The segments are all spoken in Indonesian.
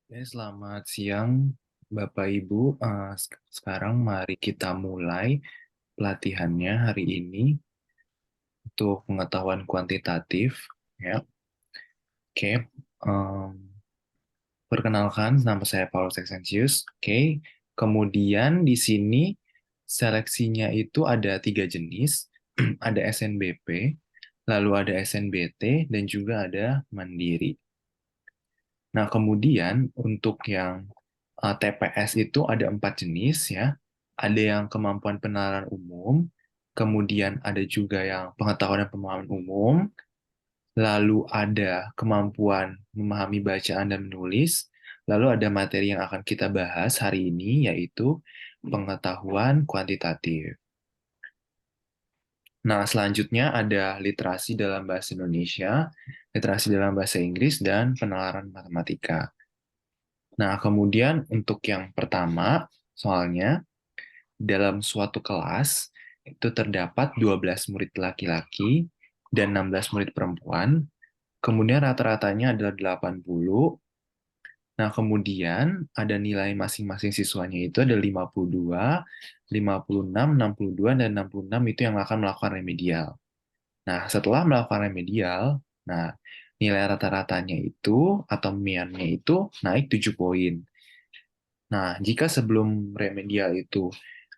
Oke, selamat siang Bapak Ibu. Sekarang mari kita mulai pelatihannya hari ini untuk pengetahuan kuantitatif. Ya, oke. Perkenalkan, nama saya Paulus Exensius. Oke, kemudian di sini seleksinya itu ada 3 jenis. Ada SNBP, lalu ada SNBT, dan juga ada Mandiri. Nah, kemudian untuk yang TPS itu ada 4 jenis ya. Ada yang kemampuan penalaran umum, kemudian ada juga yang pengetahuan dan pemahaman umum, lalu ada kemampuan memahami bacaan dan menulis, lalu ada materi yang akan kita bahas hari ini yaitu pengetahuan kuantitatif. Nah, selanjutnya ada literasi dalam bahasa Indonesia, literasi dalam bahasa Inggris, dan penalaran matematika. Nah, kemudian untuk yang pertama, soalnya dalam suatu kelas itu terdapat 12 murid laki-laki dan 16 murid perempuan. Kemudian rata-ratanya adalah 80. Nah, kemudian ada nilai masing-masing siswanya itu ada 52, 56, 62, dan 66 itu yang akan melakukan remedial. Nah, setelah melakukan remedial, nah nilai rata-ratanya itu atau miannya itu naik 7 poin. Nah, jika sebelum remedial itu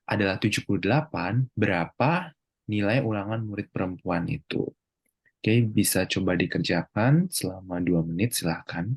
adalah 78, berapa nilai ulangan murid perempuan itu? Oke, bisa coba dikerjakan selama 2 menit, silahkan.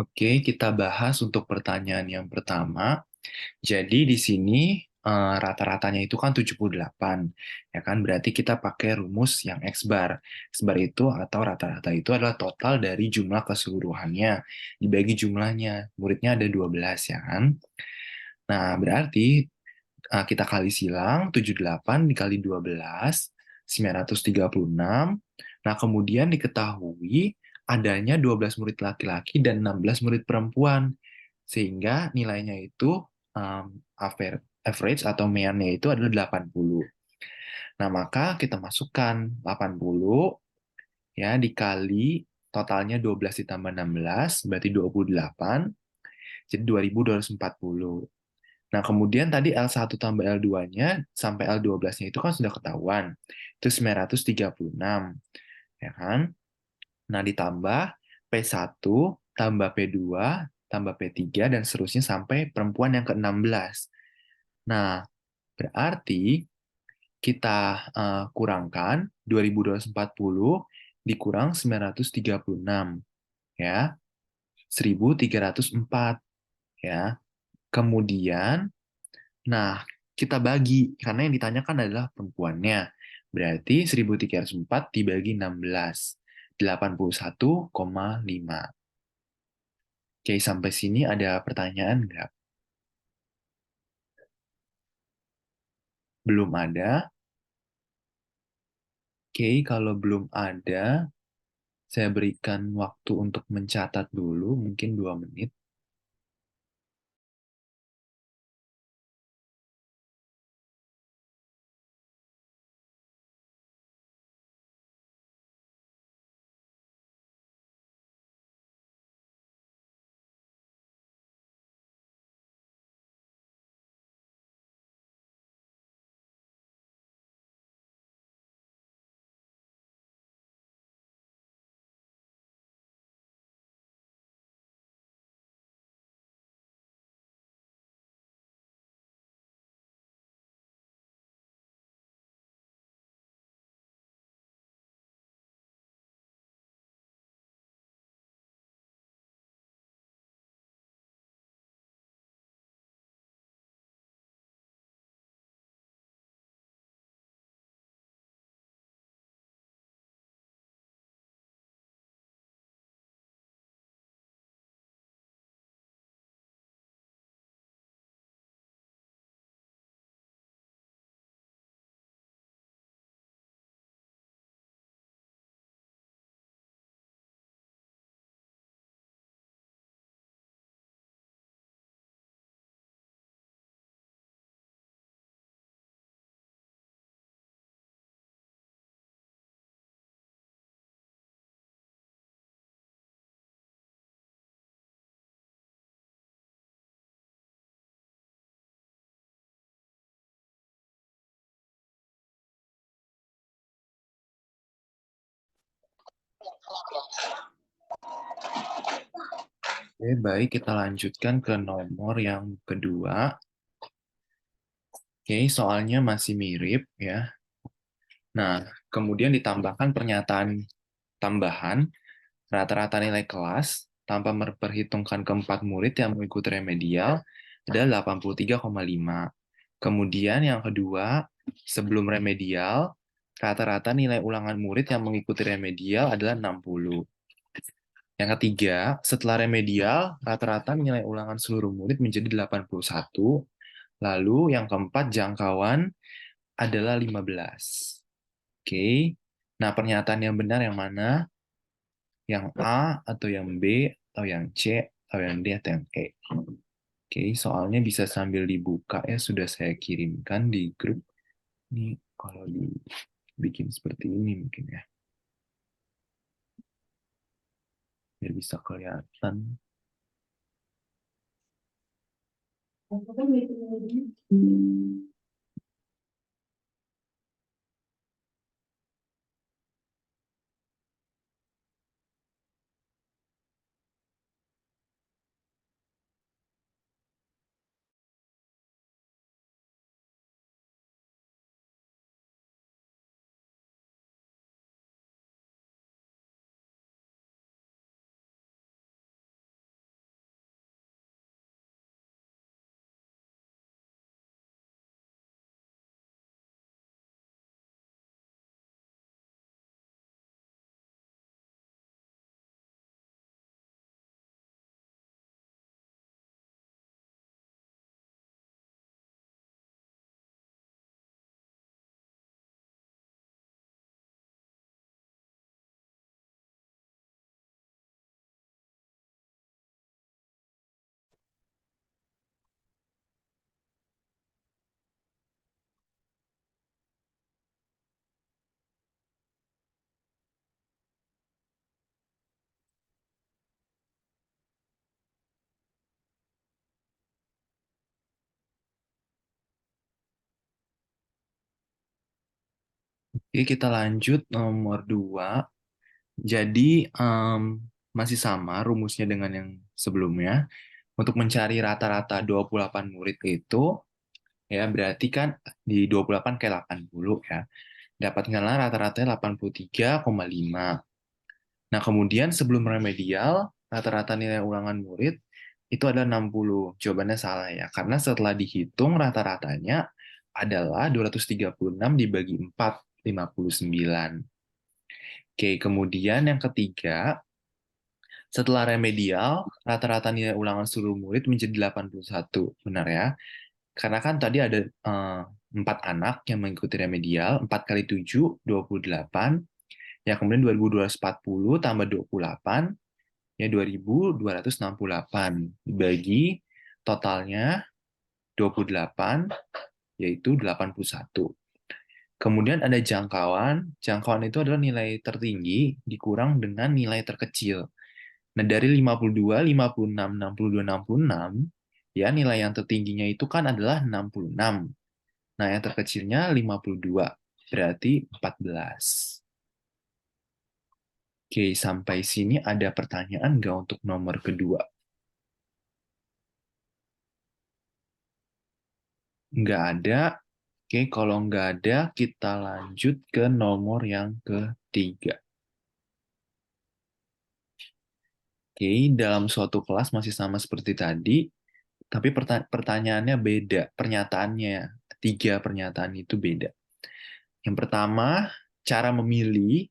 Oke, kita bahas untuk pertanyaan yang pertama. Jadi di sini rata-ratanya itu kan 78, ya kan? Berarti kita pakai rumus yang X bar. X bar itu atau rata-rata itu adalah total dari jumlah keseluruhannya dibagi jumlahnya. Muridnya ada 12 ya kan? Nah, berarti kita kali silang 78 dikali 12 936. Nah, kemudian diketahui adanya 12 murid laki-laki dan 16 murid perempuan. Sehingga nilainya itu um, average atau meannya itu adalah 80. Nah, maka kita masukkan 80 ya dikali totalnya 12 ditambah 16 berarti 28. Jadi 2240. Nah, kemudian tadi L1 tambah L2-nya sampai L12-nya itu kan sudah ketahuan. Itu 936, ya kan? Nah, ditambah P1 tambah P2 tambah P3 dan seterusnya sampai perempuan yang ke-16. Nah, berarti kita kurangkan 2240 dikurang 936 ya. 1304 ya. Kemudian nah, kita bagi, karena yang ditanyakan adalah perempuannya. Berarti 1304 dibagi 16, 81,5. Oke, sampai sini ada pertanyaan nggak? Belum ada. Oke, kalau belum ada, saya berikan waktu untuk mencatat dulu, mungkin 2 menit. Oke, baik, kita lanjutkan ke nomor yang kedua. Oke, soalnya masih mirip ya. Nah, kemudian ditambahkan pernyataan tambahan rata-rata nilai kelas tanpa memperhitungkan keempat murid yang mengikuti remedial adalah 83,5. Kemudian yang kedua, sebelum remedial, rata-rata nilai ulangan murid yang mengikuti remedial adalah 60. Yang ketiga, setelah remedial, rata-rata nilai ulangan seluruh murid menjadi 81. Lalu yang keempat, jangkauan adalah 15. Oke. Nah, pernyataan yang benar yang mana? Yang A atau yang B atau yang C atau yang D atau yang E? Oke, soalnya bisa sambil dibuka ya, sudah saya kirimkan di grup. Ini kalau dibikin seperti ini mungkin ya, biar bisa kelihatan. Oke, kita lanjut nomor 2. Jadi, masih sama rumusnya dengan yang sebelumnya. Untuk mencari rata-rata 28 murid itu, ya berarti kan di 28 ke 80 ya. Dapatkanlah rata-ratanya 83,5. Nah, kemudian sebelum remedial, rata-rata nilai ulangan murid itu adalah 60. Jawabannya salah ya, karena setelah dihitung rata-ratanya adalah 236 dibagi 4, 59. Oke, kemudian yang ketiga, setelah remedial, rata-rata nilai ulangan seluruh murid menjadi 81. Benar ya? Karena kan tadi ada 4 anak yang mengikuti remedial, 4 kali 7, 28. Ya, kemudian 2.240 tambah 28, ya 2.268. Dibagi totalnya 28, yaitu 81. Kemudian ada jangkauan. Jangkauan itu adalah nilai tertinggi dikurang dengan nilai terkecil. Nah, dari 52, 56, 62, 66, ya nilai yang tertingginya itu kan adalah 66. Nah, yang terkecilnya 52, berarti 14. Oke, sampai sini ada pertanyaan nggak untuk nomor kedua? Nggak ada. Oke, kalau nggak ada, kita lanjut ke nomor yang ketiga. Oke, dalam suatu kelas masih sama seperti tadi, tapi pertanyaannya beda. Pernyataannya, tiga pernyataan itu beda. Yang pertama, cara memilih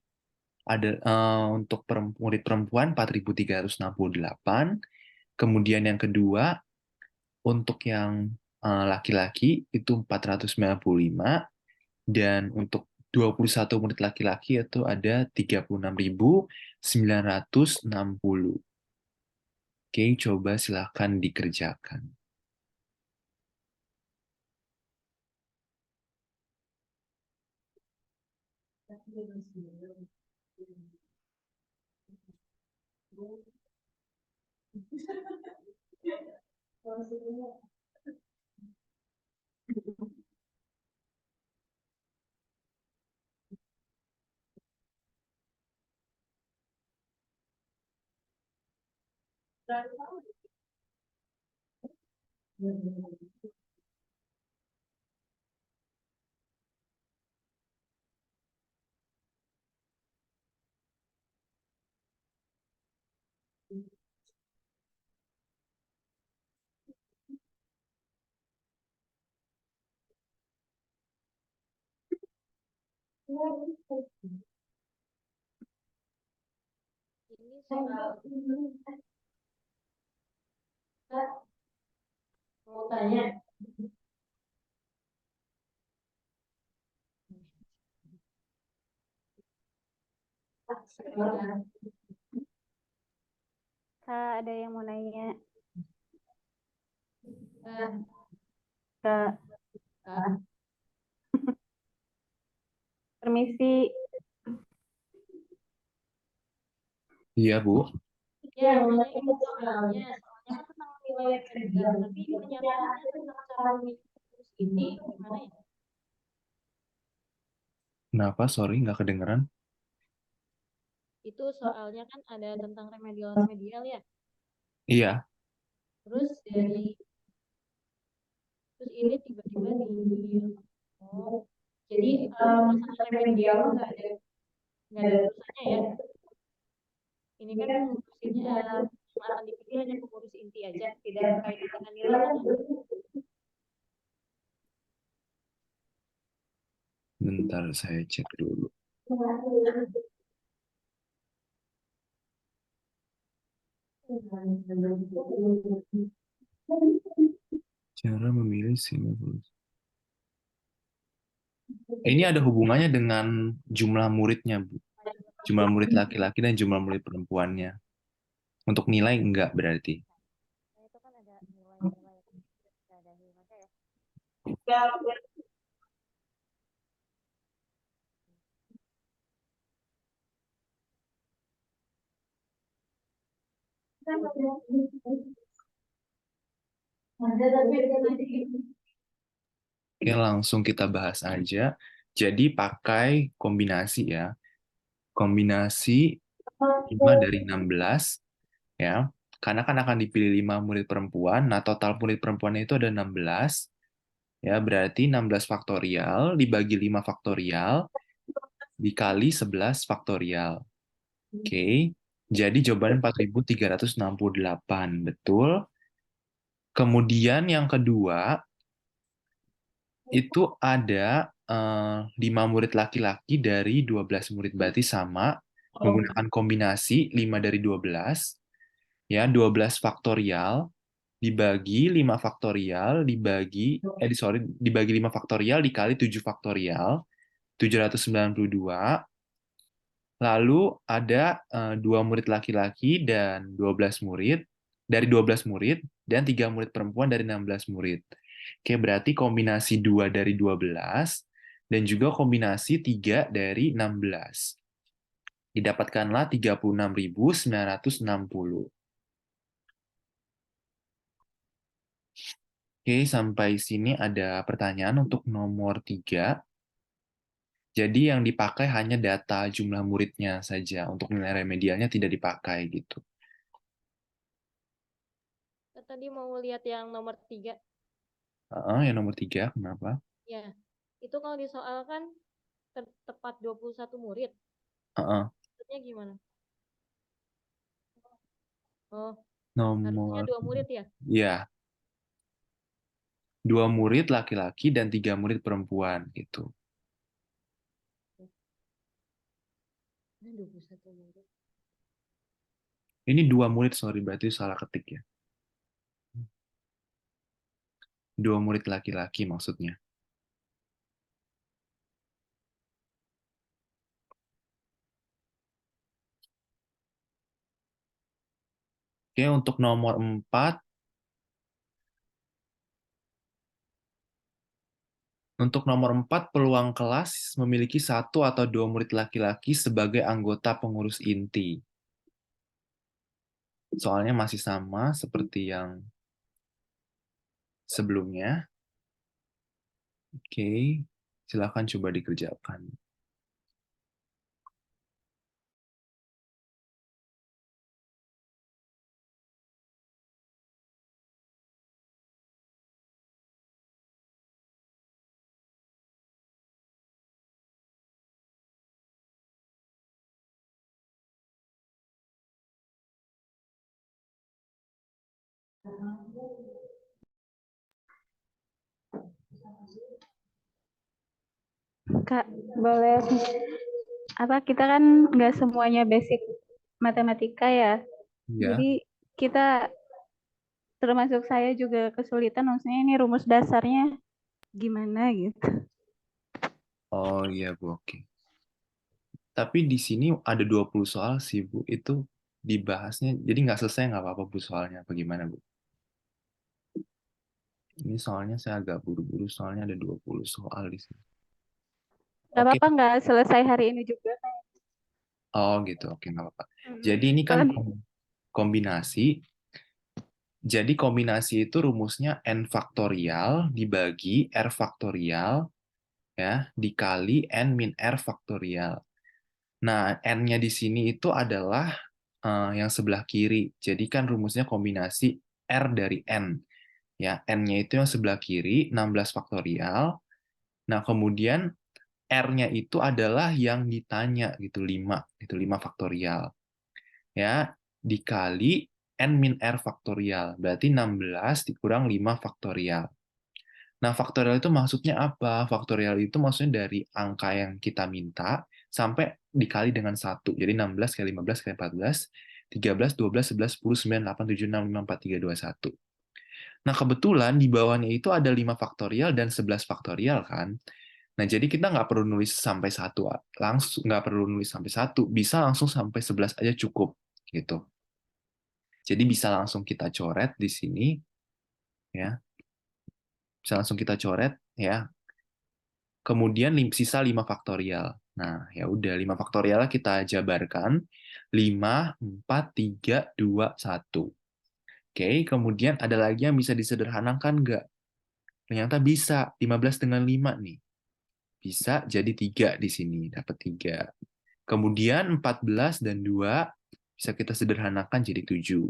ada untuk murid perempuan 4.368. Kemudian yang kedua, untuk yang laki-laki itu 495, dan untuk 21 murid laki-laki itu ada 36.960. Oke, coba silakan dikerjakan. Ini soal mau tanya. Kak, ada yang mau nanya. Kak, Kak, Kak, permisi. Iya, Bu. ya mau nanya ini soalnya kan tentang nilai remedial, tapi pernyataannya tentang cara memilih kursus inti itu gimana ya? Kenapa? Sorry, nggak kedengeran. Itu soalnya kan ada tentang remedial ya. Iya. Terus ini tiba-tiba oh, jadi masalah remedial nggak ada terusannya ya. Ini kan pengurusinnya yang akan dipilih hanya pengurus inti aja, tidak berkaitan dengan nilai kan ya? Bentar, saya cek dulu. Cara memilih single. Ini ada hubungannya dengan jumlah muridnya, Bu. Jumlah murid laki-laki dan jumlah murid perempuannya. Untuk nilai enggak berarti. Nah, itu kan ada nilai-nilai ada maka ya. Oke, langsung kita bahas aja. Jadi pakai kombinasi ya. Kombinasi 5 dari 16 ya. Karena kan akan dipilih 5 murid perempuan. Nah, total murid perempuannya itu ada 16. Ya, berarti 16 faktorial dibagi 5 faktorial dikali 11 faktorial. Oke. Jadi jawabannya 4.368. Betul. Kemudian yang kedua, itu ada 5 murid laki-laki dari 12 murid, berarti sama, menggunakan kombinasi 5 dari 12, ya 12 faktorial dibagi 5 faktorial, dibagi 5 faktorial dikali 7 faktorial, 792. Lalu ada 2 murid laki-laki dan 12 murid, dari 12 murid, dan 3 murid perempuan dari 16 murid. Oke, berarti kombinasi 2 dari 12, dan juga kombinasi 3 dari 16. Didapatkanlah 36.960. Oke, sampai sini ada pertanyaan untuk nomor 3. Jadi yang dipakai hanya data jumlah muridnya saja. Untuk nilai remedialnya tidak dipakai gitu. Tadi mau lihat yang nomor 3. Yang nomor 3, kenapa? Ya, itu kalau disoalkan tepat 21 murid. Heeh. Maksudnya gimana? Oh, harusnya Nomor, 2 murid ya? ya, 2 murid laki-laki dan 3 murid perempuan gitu. Ini 21 murid. Ini 2 murid, sorry, berarti salah ketik ya. 2 murid laki-laki maksudnya. Oke, untuk nomor 4, peluang kelas memiliki 1 atau 2 murid laki-laki sebagai anggota pengurus inti. Soalnya masih sama seperti yang sebelumnya. Oke, silakan coba dikerjakan. Kak, boleh apa kita kan nggak semuanya basic matematika ya. Ya. Jadi kita termasuk saya juga kesulitan maksudnya ini rumus dasarnya gimana gitu. Oh iya, Bu, oke. Tapi di sini ada 20 soal sih, Bu. Itu dibahasnya, jadi nggak selesai nggak apa-apa, Bu, soalnya. Apa gimana, Bu? Ini soalnya saya agak buru-buru, soalnya ada 20 soal di sini. Gak Oke. apa-apa nggak selesai hari ini juga. Oh gitu, oke, nggak apa-apa. Jadi ini kan kombinasi. Jadi kombinasi itu rumusnya n faktorial dibagi r faktorial ya dikali n min r faktorial. Nah, n-nya di sini itu adalah yang sebelah kiri. Jadi kan rumusnya kombinasi r dari n. Ya, n-nya itu yang sebelah kiri 16 faktorial. Nah, kemudian r-nya itu adalah yang ditanya gitu 5, itu 5 faktorial. Ya, dikali n min r faktorial. Berarti 16 dikurang 5 faktorial. Nah, faktorial itu maksudnya apa? Faktorial itu maksudnya dari angka yang kita minta sampai dikali dengan 1. Jadi 16 kali 15 kali 14, 13, 12, 11, 10, 9, 8, 7, 6, 5, 4, 3, 2, 1. Nah, kebetulan di bawahnya itu ada 5 faktorial dan 11 faktorial kan. Nah, jadi kita nggak perlu nulis sampai 1, langsung nggak perlu nulis sampai 1, bisa langsung sampai 11 aja cukup gitu. Jadi bisa langsung kita coret di sini ya. Bisa langsung kita coret ya. Kemudian sisa 5 faktorial. Nah, ya udah 5 faktorial kita jabarkan 5 4 3 2 1. Oke, kemudian ada lagi yang bisa disederhanakan nggak? Ternyata bisa 15 dengan 5 nih. Bisa jadi 3 di sini, dapat 3. Kemudian 14 dan 2 bisa kita sederhanakan jadi 7.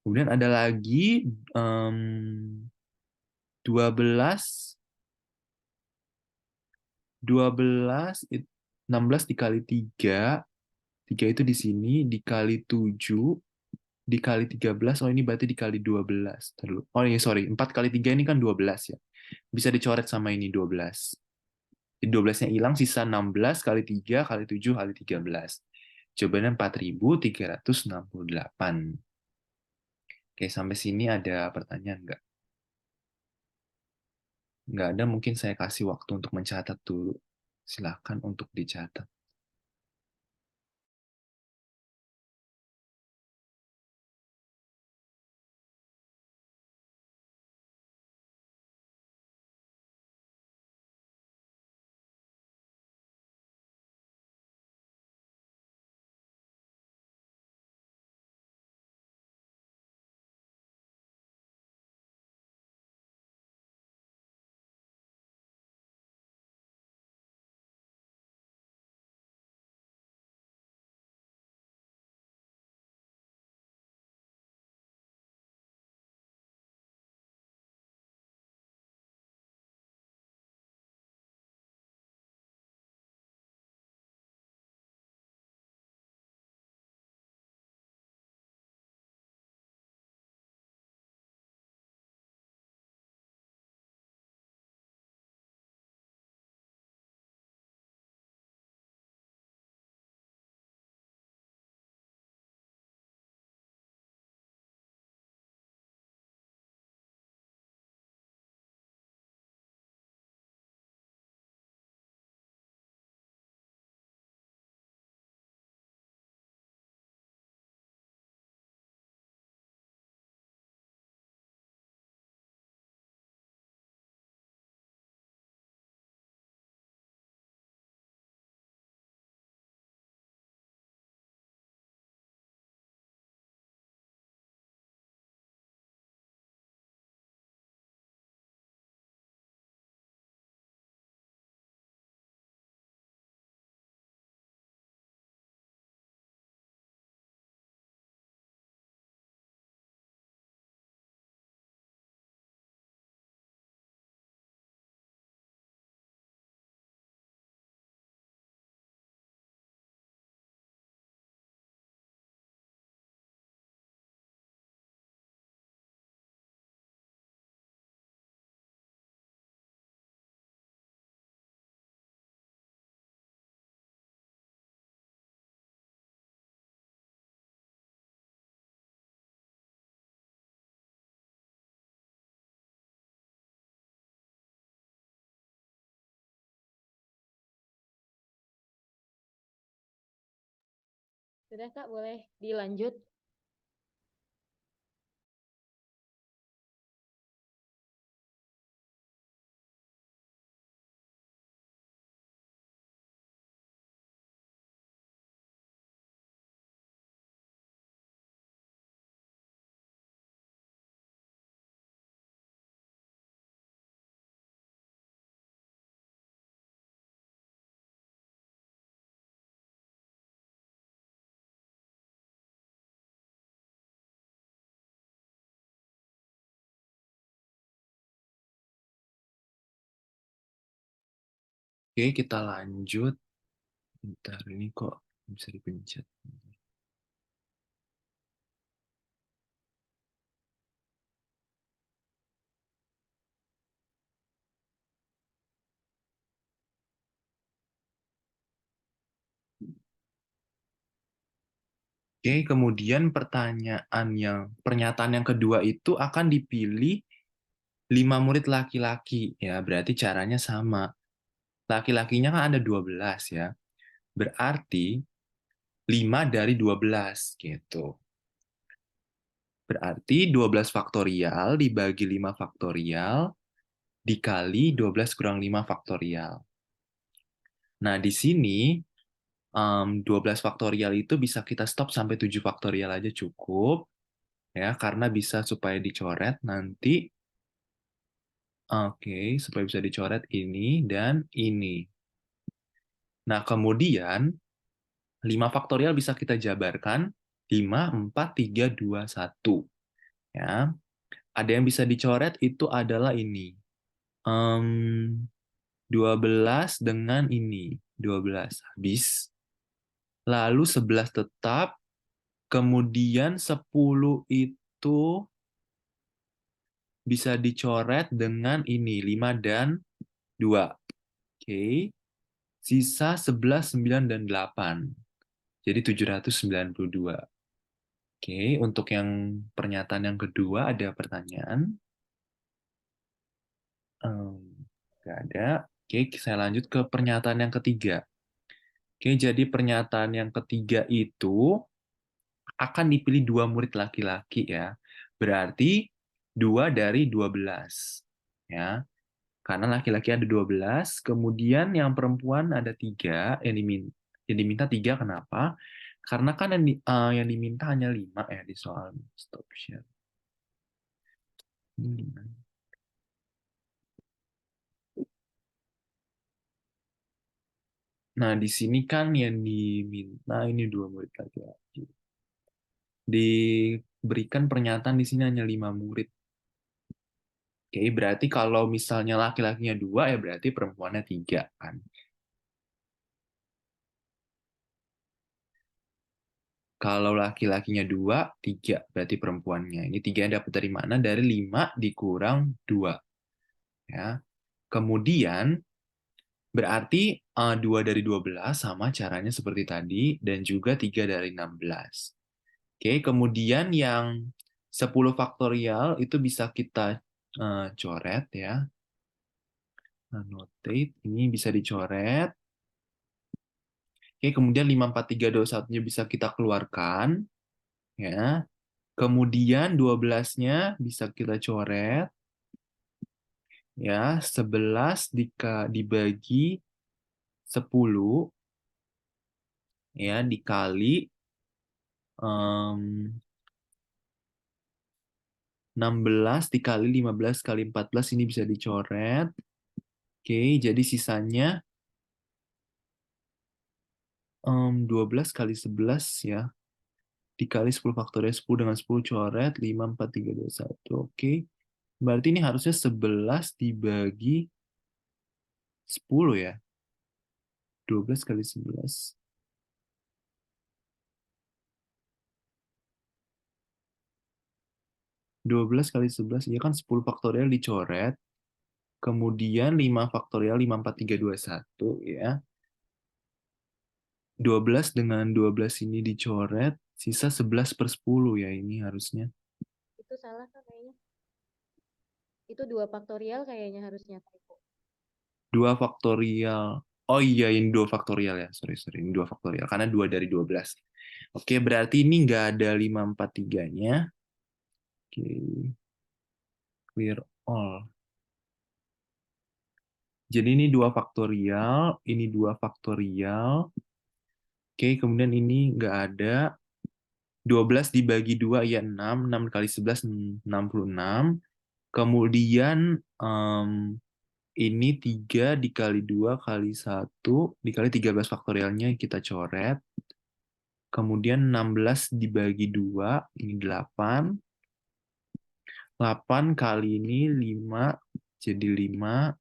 Kemudian ada lagi 12 16 dikali 3, 3 itu di sini, dikali 7, dikali 13, oh ini berarti dikali 12. Oh ini sorry, 4 kali 3 ini kan 12 ya. Bisa dicoret sama ini 12. Jadi 12-nya hilang, sisa 16 kali 3 kali 7 kali 13. Jawabannya 4.368. Oke, sampai sini ada pertanyaan nggak? Nggak ada, mungkin saya kasih waktu untuk mencatat dulu. Silakan untuk dicatat. Sudah Kak, boleh dilanjut. Oke, kita lanjut. Bentar, ini kok bisa dipencet. Oke, kemudian pernyataan yang kedua itu akan dipilih 5 murid laki-laki. Ya, berarti caranya sama. Laki-lakinya kan ada 12 ya. Berarti 5 dari 12 gitu. Berarti 12 faktorial dibagi 5 faktorial dikali 12 kurang 5 faktorial. Nah, di sini 12 faktorial itu bisa kita stop sampai 7 faktorial aja cukup. Ya, karena bisa supaya dicoret nanti. Oke, supaya bisa dicoret ini dan ini. Nah, kemudian 5 faktorial bisa kita jabarkan 5, 4, 3, 2, 1. Ya. Ada yang bisa dicoret itu adalah ini. 12 dengan ini. 12 habis. Lalu 11 tetap. Kemudian 10 itu bisa dicoret dengan ini. 5 dan 2. Oke. Sisa 11, 9, dan 8. Jadi 792. Oke, untuk yang pernyataan yang kedua ada pertanyaan? Nggak ada. Oke, saya lanjut ke pernyataan yang ketiga. Oke, jadi pernyataan yang ketiga itu akan dipilih 2 murid laki-laki ya. Berarti 2 dari 12. Ya. Karena laki-laki ada 12, kemudian yang perempuan ada 3, yang diminta 3 kenapa? Karena kan yang diminta hanya 5 ya di soal stop share. Ini gimana? Nah, di sini kan yang diminta ini 2 murid laki-laki. Diberikan pernyataan di sini hanya 5 murid. Oke, berarti kalau misalnya laki-lakinya 2, ya berarti perempuannya 3 kan. Kalau laki-lakinya 2, 3 berarti perempuannya. Ini 3 dapat dari mana? Dari 5 dikurang 2. Ya. Kemudian, berarti 2 dari 12 sama caranya seperti tadi, dan juga 3 dari 16. Oke, kemudian yang 10 faktorial itu bisa kita coret ya. Annotate, ini bisa dicoret. Oke, kemudian 5, 4, 3, 2, 1-nya bisa kita keluarkan. Ya. Kemudian 12-nya bisa kita coret. Ya, 11 dibagi 10 ya dikali 16 dikali 15 kali 14 ini bisa dicoret. Oke, jadi sisanya 12 kali 11 ya. Dikali 10 faktorial 10 dengan 10 coret 5 4 3 2 1. Oke. Berarti ini harusnya 11 dibagi 10 ya. 12 kali 11. 12 kali 11 ya kan 10 faktorial dicoret. Kemudian 5 faktorial 5 4 3 2 1 ya. 12 dengan 12 ini dicoret, sisa 11/10 ya ini harusnya. Itu salah kan kayaknya. Itu 2 faktorial kayaknya harusnya typo. 2 faktorial. Oh iya, ini 2 faktorial ya. Sorry, sorry. Ini 2 faktorial. Karena 2 dari 12. Oke, berarti ini nggak ada 543-nya. Oke. Clear all. Jadi ini 2 faktorial. Ini 2 faktorial. Oke, kemudian ini nggak ada. 12 dibagi 2 ya 6. 6 kali 11, 66. Kemudian ini 3 dikali 2 kali 1 dikali 13 faktorialnya kita coret. Kemudian 16 dibagi 2, ini 8. 8 kali ini 5, jadi 5.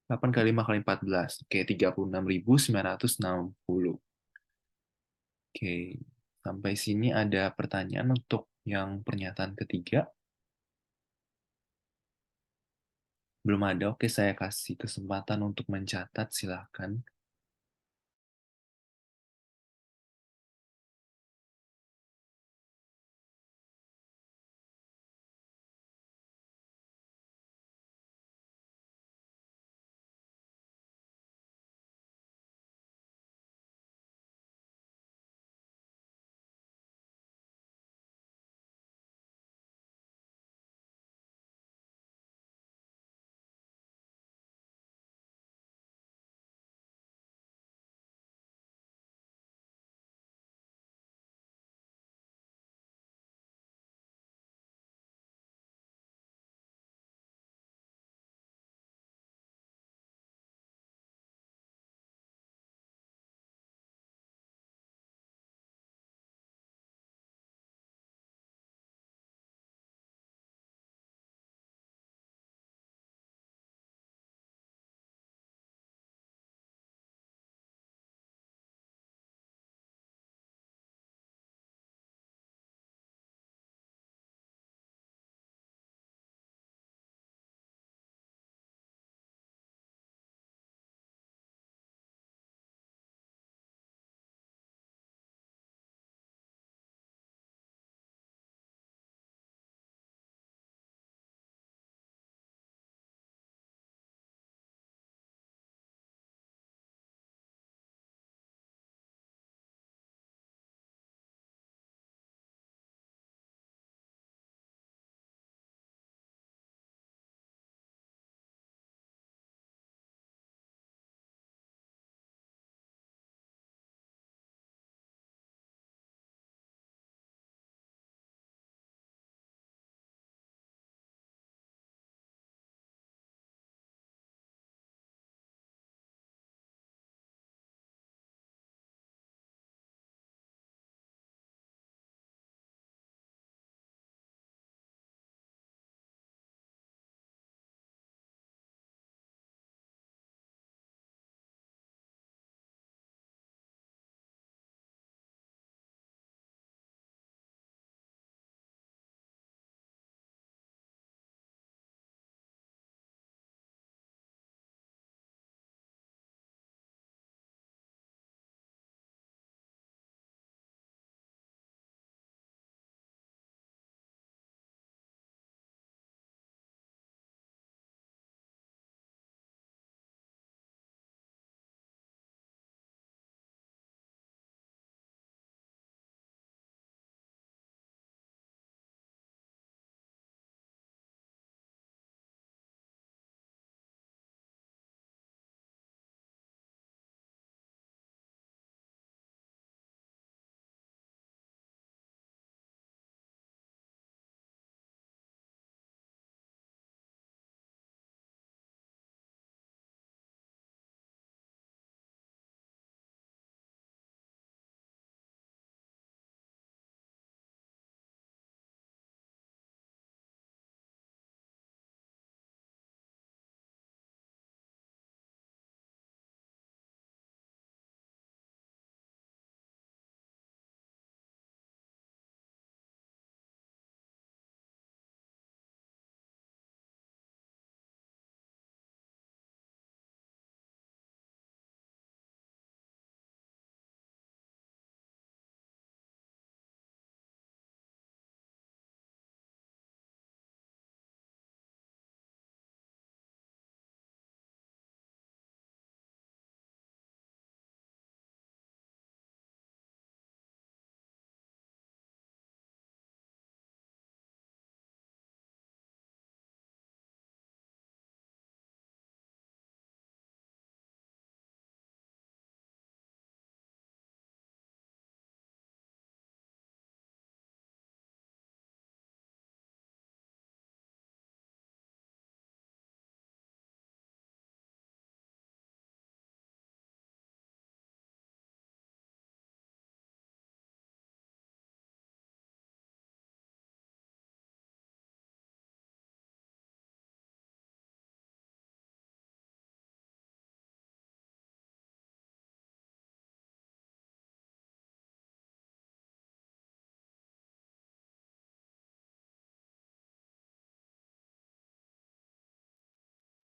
8 kali 5 kali 14. Oke, 36.960. Oke, sampai sini ada pertanyaan untuk yang pernyataan ketiga? Belum ada. Oke, saya kasih kesempatan untuk mencatat, silahkan.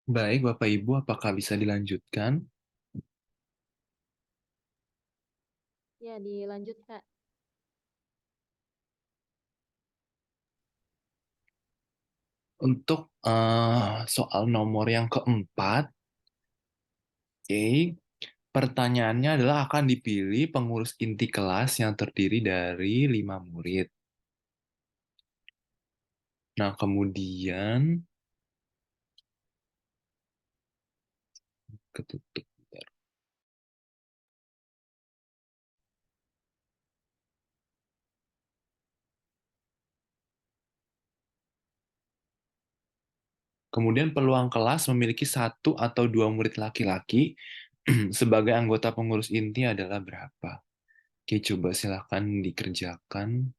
Baik, Bapak Ibu, apakah bisa dilanjutkan? Ya, dilanjut, Kak. Untuk soal nomor yang keempat, oke, pertanyaannya adalah akan dipilih pengurus inti kelas yang terdiri dari 5 murid. Nah, kemudian ketutup. Kemudian peluang kelas memiliki 1 atau 2 murid laki-laki sebagai anggota pengurus inti adalah berapa? Oke, coba silakan dikerjakan.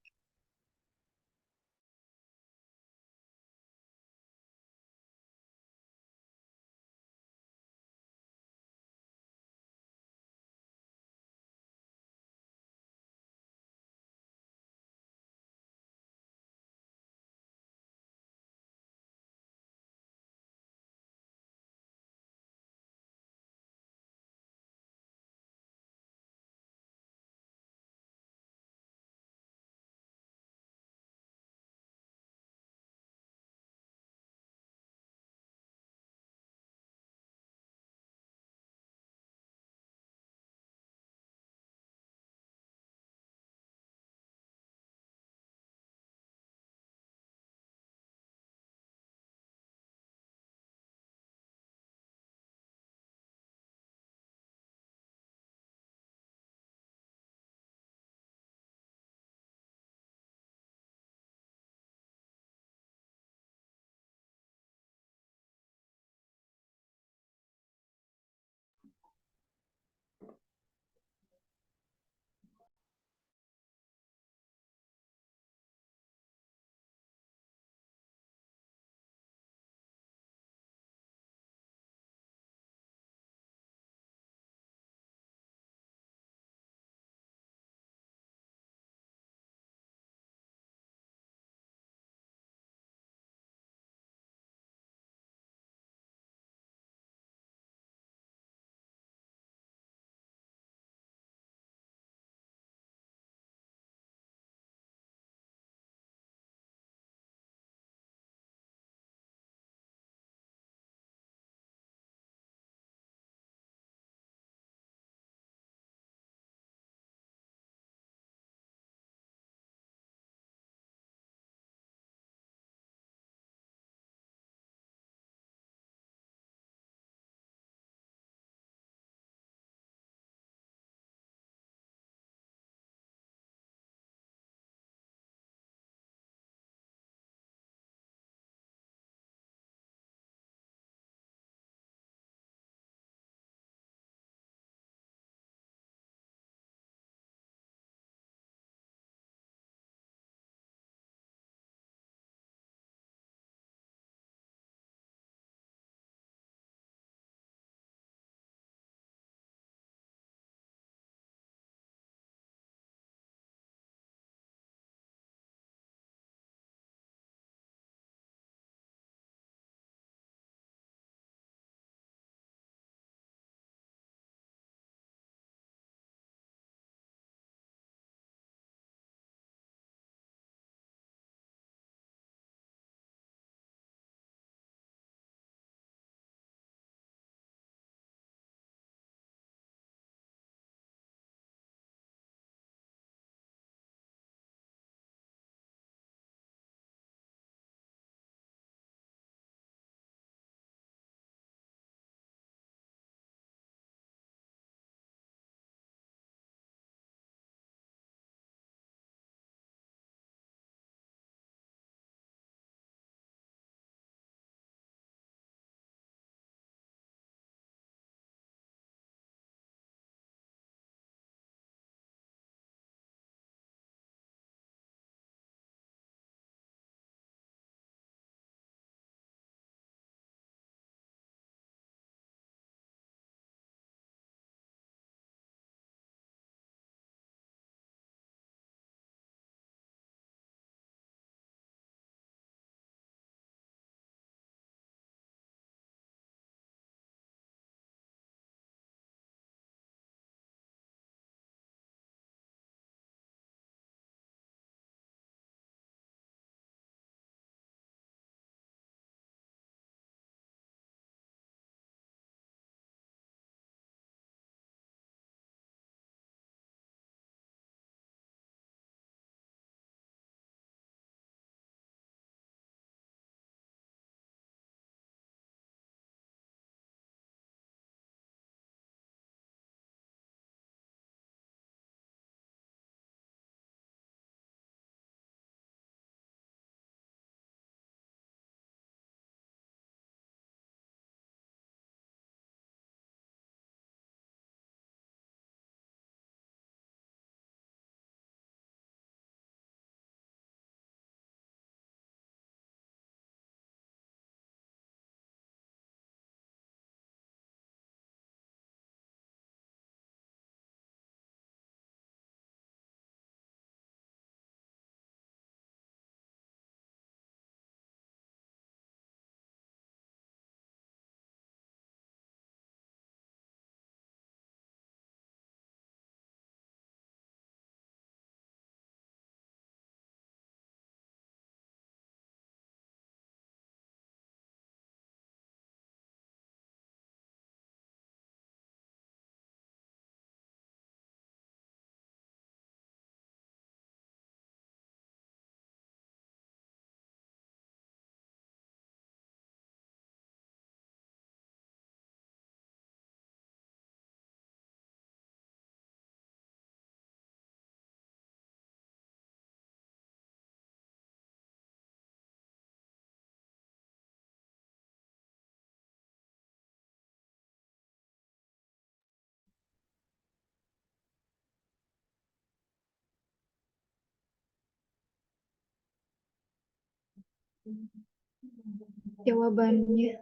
Jawabannya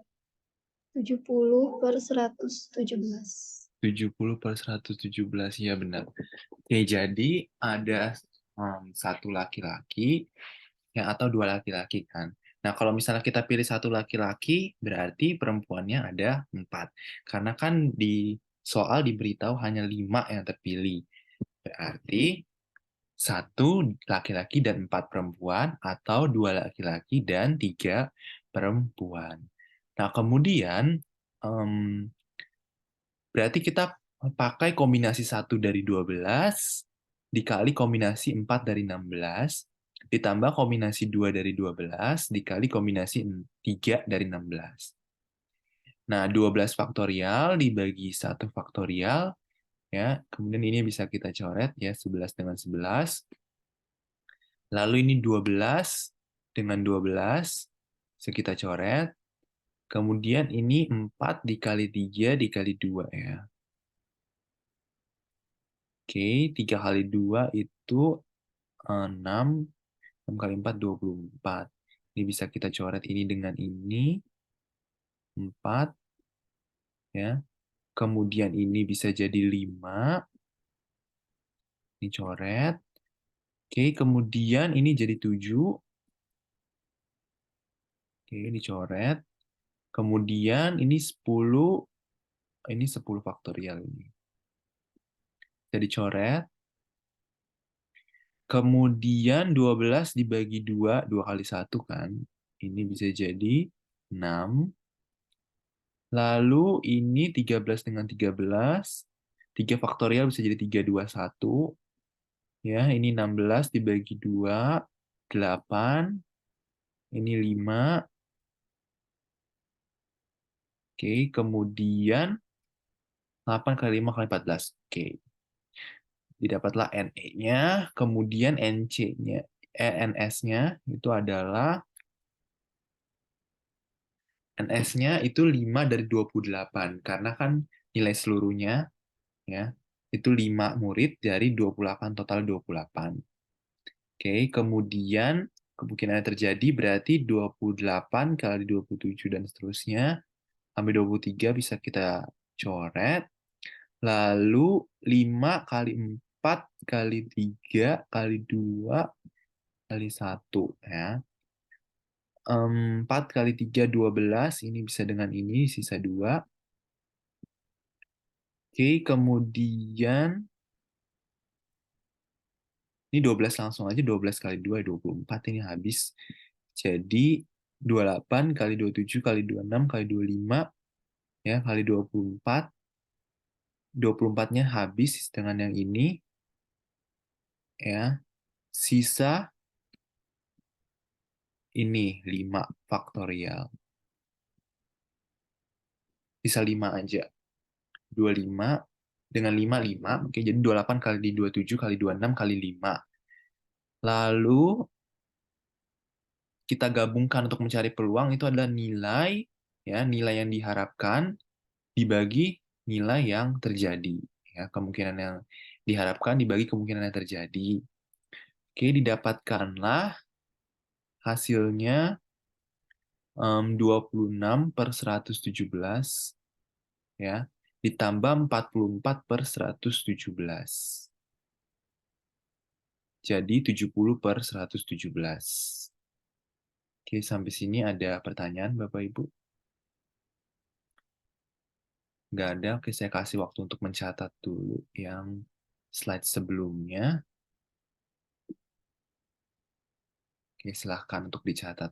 70/117. 70/117, ya benar. Oke, jadi ada satu laki-laki ya, atau dua laki-laki kan. Nah, kalau misalnya kita pilih satu laki-laki, berarti perempuannya ada 4. Karena kan di soal diberitahu hanya 5 yang terpilih. Berarti satu laki-laki dan 4 perempuan, atau dua laki-laki dan 3 perempuan. Nah, kemudian berarti kita pakai kombinasi 1 dari 12 dikali kombinasi 4 dari 16 ditambah kombinasi 2 dari 12 dikali kombinasi 3 dari 16. Nah, 12 faktorial dibagi 1 faktorial, ya. Kemudian ini bisa kita coret ya, 11 dengan 11. Lalu ini 12 dengan 12 bisa kita coret. Kemudian ini 4 dikali 3 dikali 2 ya. Oke, 3 kali 2 itu 6. 6 kali 4, 24. Ini bisa kita coret ini dengan ini. 4. Ya. Kemudian ini bisa jadi 5. Ini coret. Oke, kemudian ini jadi 7. Oke, dicoret. Kemudian ini 10. Ini 10 faktorial ini. Jadi coret. Kemudian 12 dibagi 2, 2 kali 1 kan. Ini bisa jadi 6. Lalu ini 13 dengan 13. 3 faktorial bisa jadi 321. Ya, ini 16 dibagi 2, 8. Ini 5. Oke, kemudian 8 kali 5 kali 14. Oke. Didapatlah NE-nya, kemudian NC-nya, NS-nya itu adalah NS-nya itu 5 dari 28 karena kan nilai seluruhnya ya itu 5 murid dari 28, total 28. Oke, kemudian kemungkinan yang terjadi berarti 28 kali 27 dan seterusnya sampai 23 bisa kita coret. Lalu 5 kali 4 kali 3 kali 2 kali 1 ya. 4 kali 3, 12. Ini bisa dengan ini, sisa 2. Oke, kemudian ini 12 langsung aja, 12 kali 2, 24. Ini habis. Jadi 28 kali 27 kali 26 kali 25 ya, kali 24. 24-nya habis dengan yang ini ya. Sisa ini 5 faktorial. Sisa 5 aja. 25 dengan 5, 5. Oke, jadi 28 kali 27 kali 26 kali 5. Lalu kita gabungkan untuk mencari peluang itu adalah nilai ya, nilai yang diharapkan dibagi nilai yang terjadi ya, kemungkinan yang diharapkan dibagi kemungkinan yang terjadi. Oke, didapatkanlah hasilnya 26/117 ya, ditambah 44/117. Jadi 70/117. Oke, sampai sini ada pertanyaan Bapak Ibu? Nggak ada. Oke, saya kasih waktu untuk mencatat dulu yang slide sebelumnya. Oke, silahkan untuk dicatat.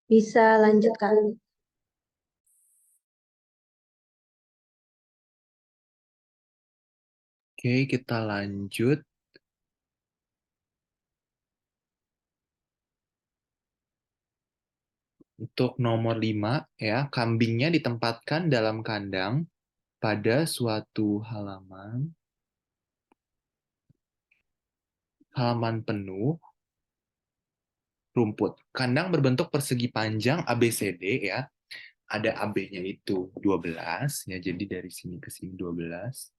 Bisa lanjutkan. Oke, kita lanjut. Untuk nomor 5, ya, kambingnya ditempatkan dalam kandang pada suatu halaman penuh rumput. Kandang berbentuk persegi panjang ABCD, ya. Ada AB-nya itu 12, ya. Jadi dari sini ke sini 12.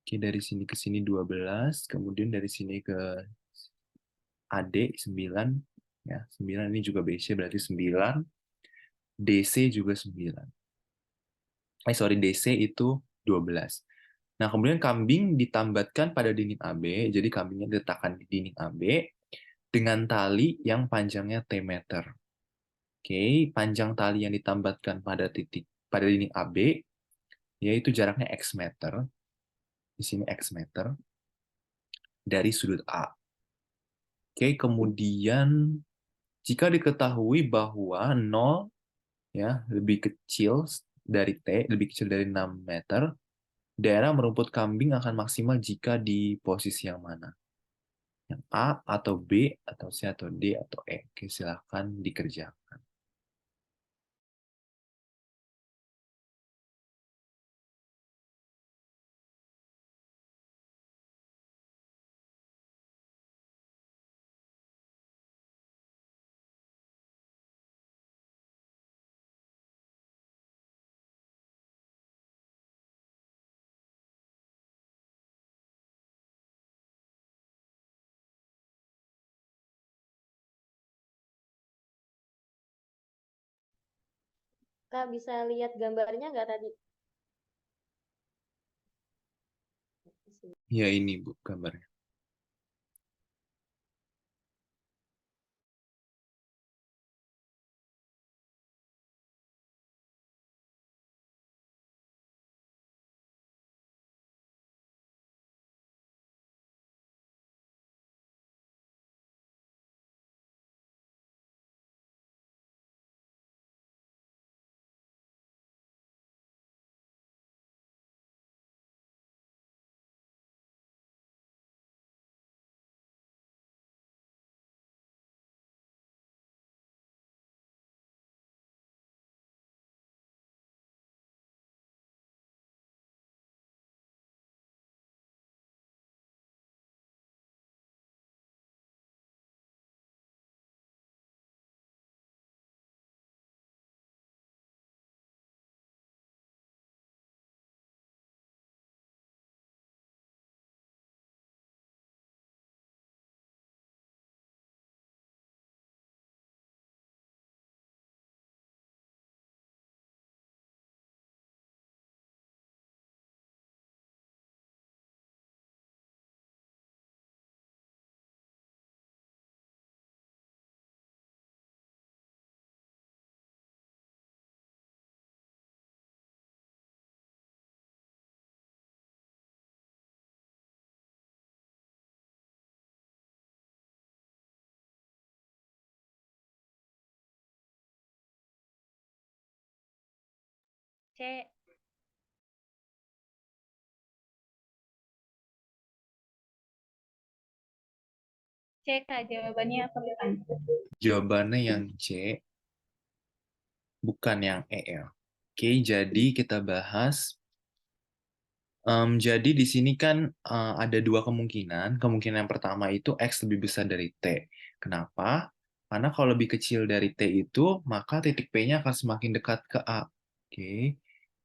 Oke, dari sini ke sini 12, kemudian dari sini ke AD 9, ya. 9 ini juga BC berarti 9. DC juga 9. DC itu 12. Nah, kemudian kambing ditambatkan pada dinding AB, jadi kambingnya diletakkan di dinding AB dengan tali yang panjangnya T meter. Oke, panjang tali yang ditambatkan pada dinding AB yaitu jaraknya X meter. Di sini X meter dari sudut A. Oke, kemudian jika diketahui bahwa 0 ya lebih kecil dari T, lebih kecil dari 6 meter, daerah merumput kambing akan maksimal jika di posisi yang mana? Yang A atau B atau C atau D atau E. Oke, silahkan dikerjakan. Kak, bisa lihat gambarnya nggak tadi? Ya, ini Bu gambarnya. C. C, Kak, jawabannya apa bukan? Jawabannya yang C, bukan yang E ya. Oke, jadi kita bahas. Jadi di sini kan ada dua kemungkinan. Kemungkinan yang pertama itu X lebih besar dari T. Kenapa? Karena kalau lebih kecil dari T itu, maka titik P-nya akan semakin dekat ke A. Oke,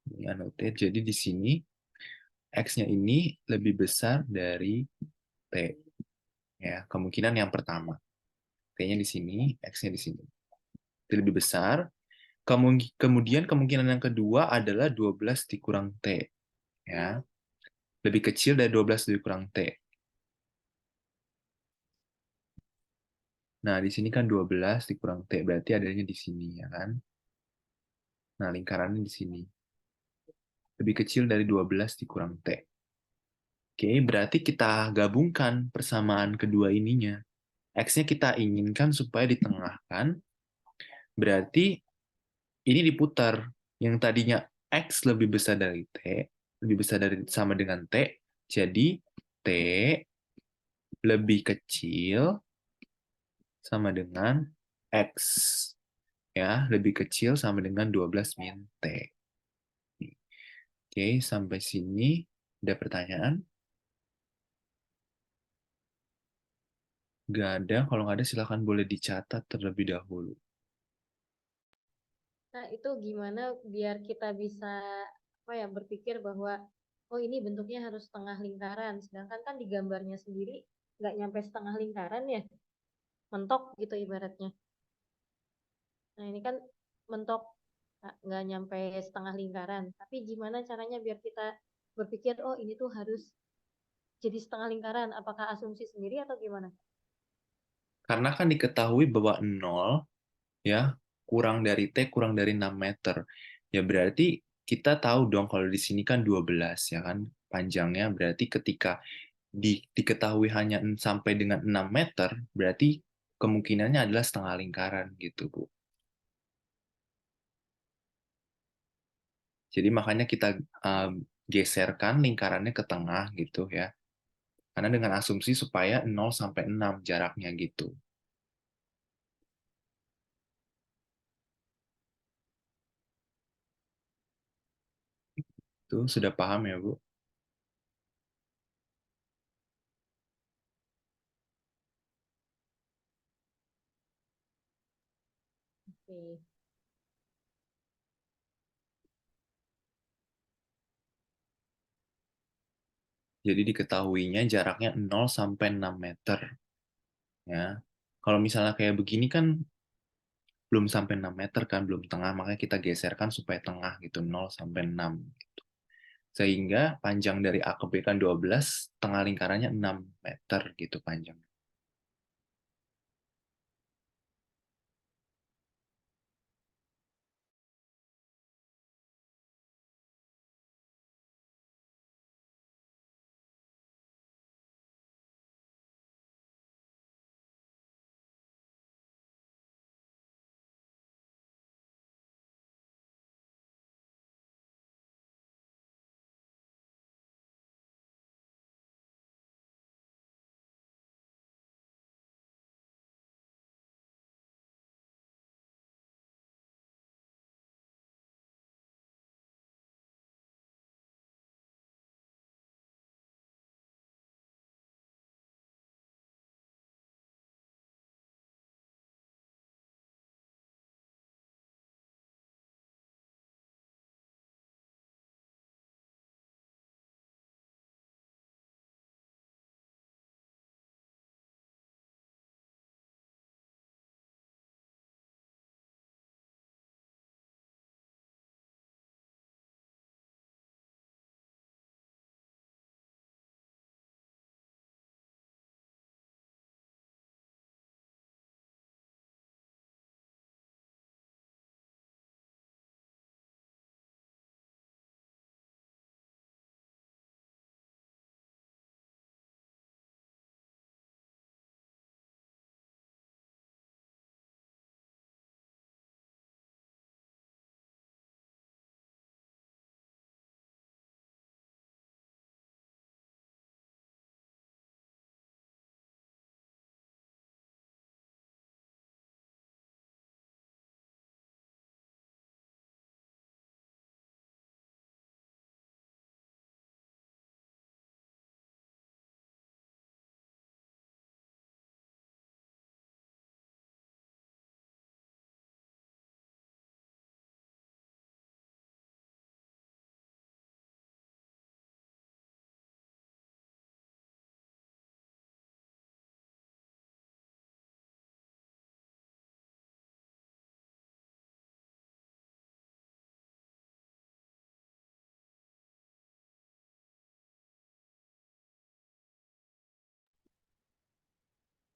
ini annotate. Jadi di sini X-nya ini lebih besar dari T. Ya, kemungkinan yang pertama. T-nya di sini, X-nya di sini. Itu lebih besar. Kemudian kemungkinan yang kedua adalah 12 dikurang T. Ya, lebih kecil dari 12 dikurang T. Nah, di sini kan 12 dikurang T, berarti adanya di sini, ya kan? Nah, lingkarannya di sini. Lebih kecil dari 12 dikurang T. Oke, berarti kita gabungkan persamaan kedua ininya. X-nya kita inginkan supaya ditengahkan, berarti ini diputar. Yang tadinya X lebih besar dari T, lebih besar dari sama dengan T, jadi T lebih kecil sama dengan X. Ya, lebih kecil sama dengan 12 min T. Oke, sampai sini ada pertanyaan? Nggak ada, kalau nggak ada silakan boleh dicatat terlebih dahulu. Nah, itu gimana biar kita bisa apa ya berpikir bahwa oh ini bentuknya harus setengah lingkaran, sedangkan kan di gambarnya sendiri nggak nyampe setengah lingkaran ya, mentok gitu ibaratnya. Nah, ini kan mentok nggak nyampe setengah lingkaran. Tapi gimana caranya biar kita berpikir oh ini tuh harus jadi setengah lingkaran? Apakah asumsi sendiri atau gimana? Karena kan diketahui bahwa 0 ya kurang dari T kurang dari 6 meter. Ya berarti kita tahu dong kalau di sini kan 12 ya kan panjangnya, berarti ketika diketahui hanya sampai dengan 6 meter, berarti kemungkinannya adalah setengah lingkaran gitu, Bu. Jadi makanya kita geserkan lingkarannya ke tengah gitu ya. Karena dengan asumsi supaya 0 sampai 6 jaraknya gitu. Itu sudah paham ya, Bu? Oke. Jadi diketahuinya jaraknya 0 sampai 6 meter. Ya. Kalau misalnya kayak begini kan belum sampai 6 meter kan, belum tengah, makanya kita geserkan supaya tengah gitu, 0 sampai 6. Sehingga panjang dari A ke B kan 12, tengah lingkarannya 6 meter gitu panjang.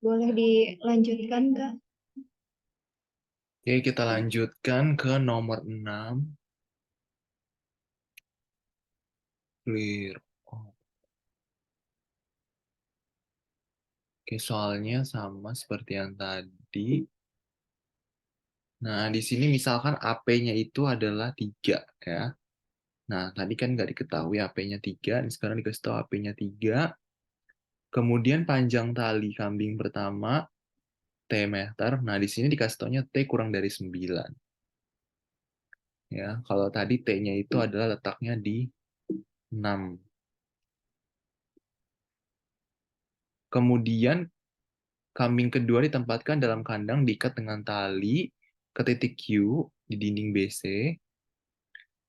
Boleh dilanjutkan, Kak? Oke, kita lanjutkan ke nomor 6. Clear. Oh. Oke, soalnya sama seperti yang tadi. Nah, di sini misalkan AP-nya itu adalah 3, ya. Nah, tadi kan nggak diketahui AP-nya 3, ini sekarang dikasih tahu AP-nya 3. Kemudian panjang tali kambing pertama, T meter. Nah, di sini dikasih taunya T kurang dari 9. Ya, kalau tadi T-nya itu adalah letaknya di 6. Kemudian kambing kedua ditempatkan dalam kandang diikat dengan tali ke titik Q di dinding BC.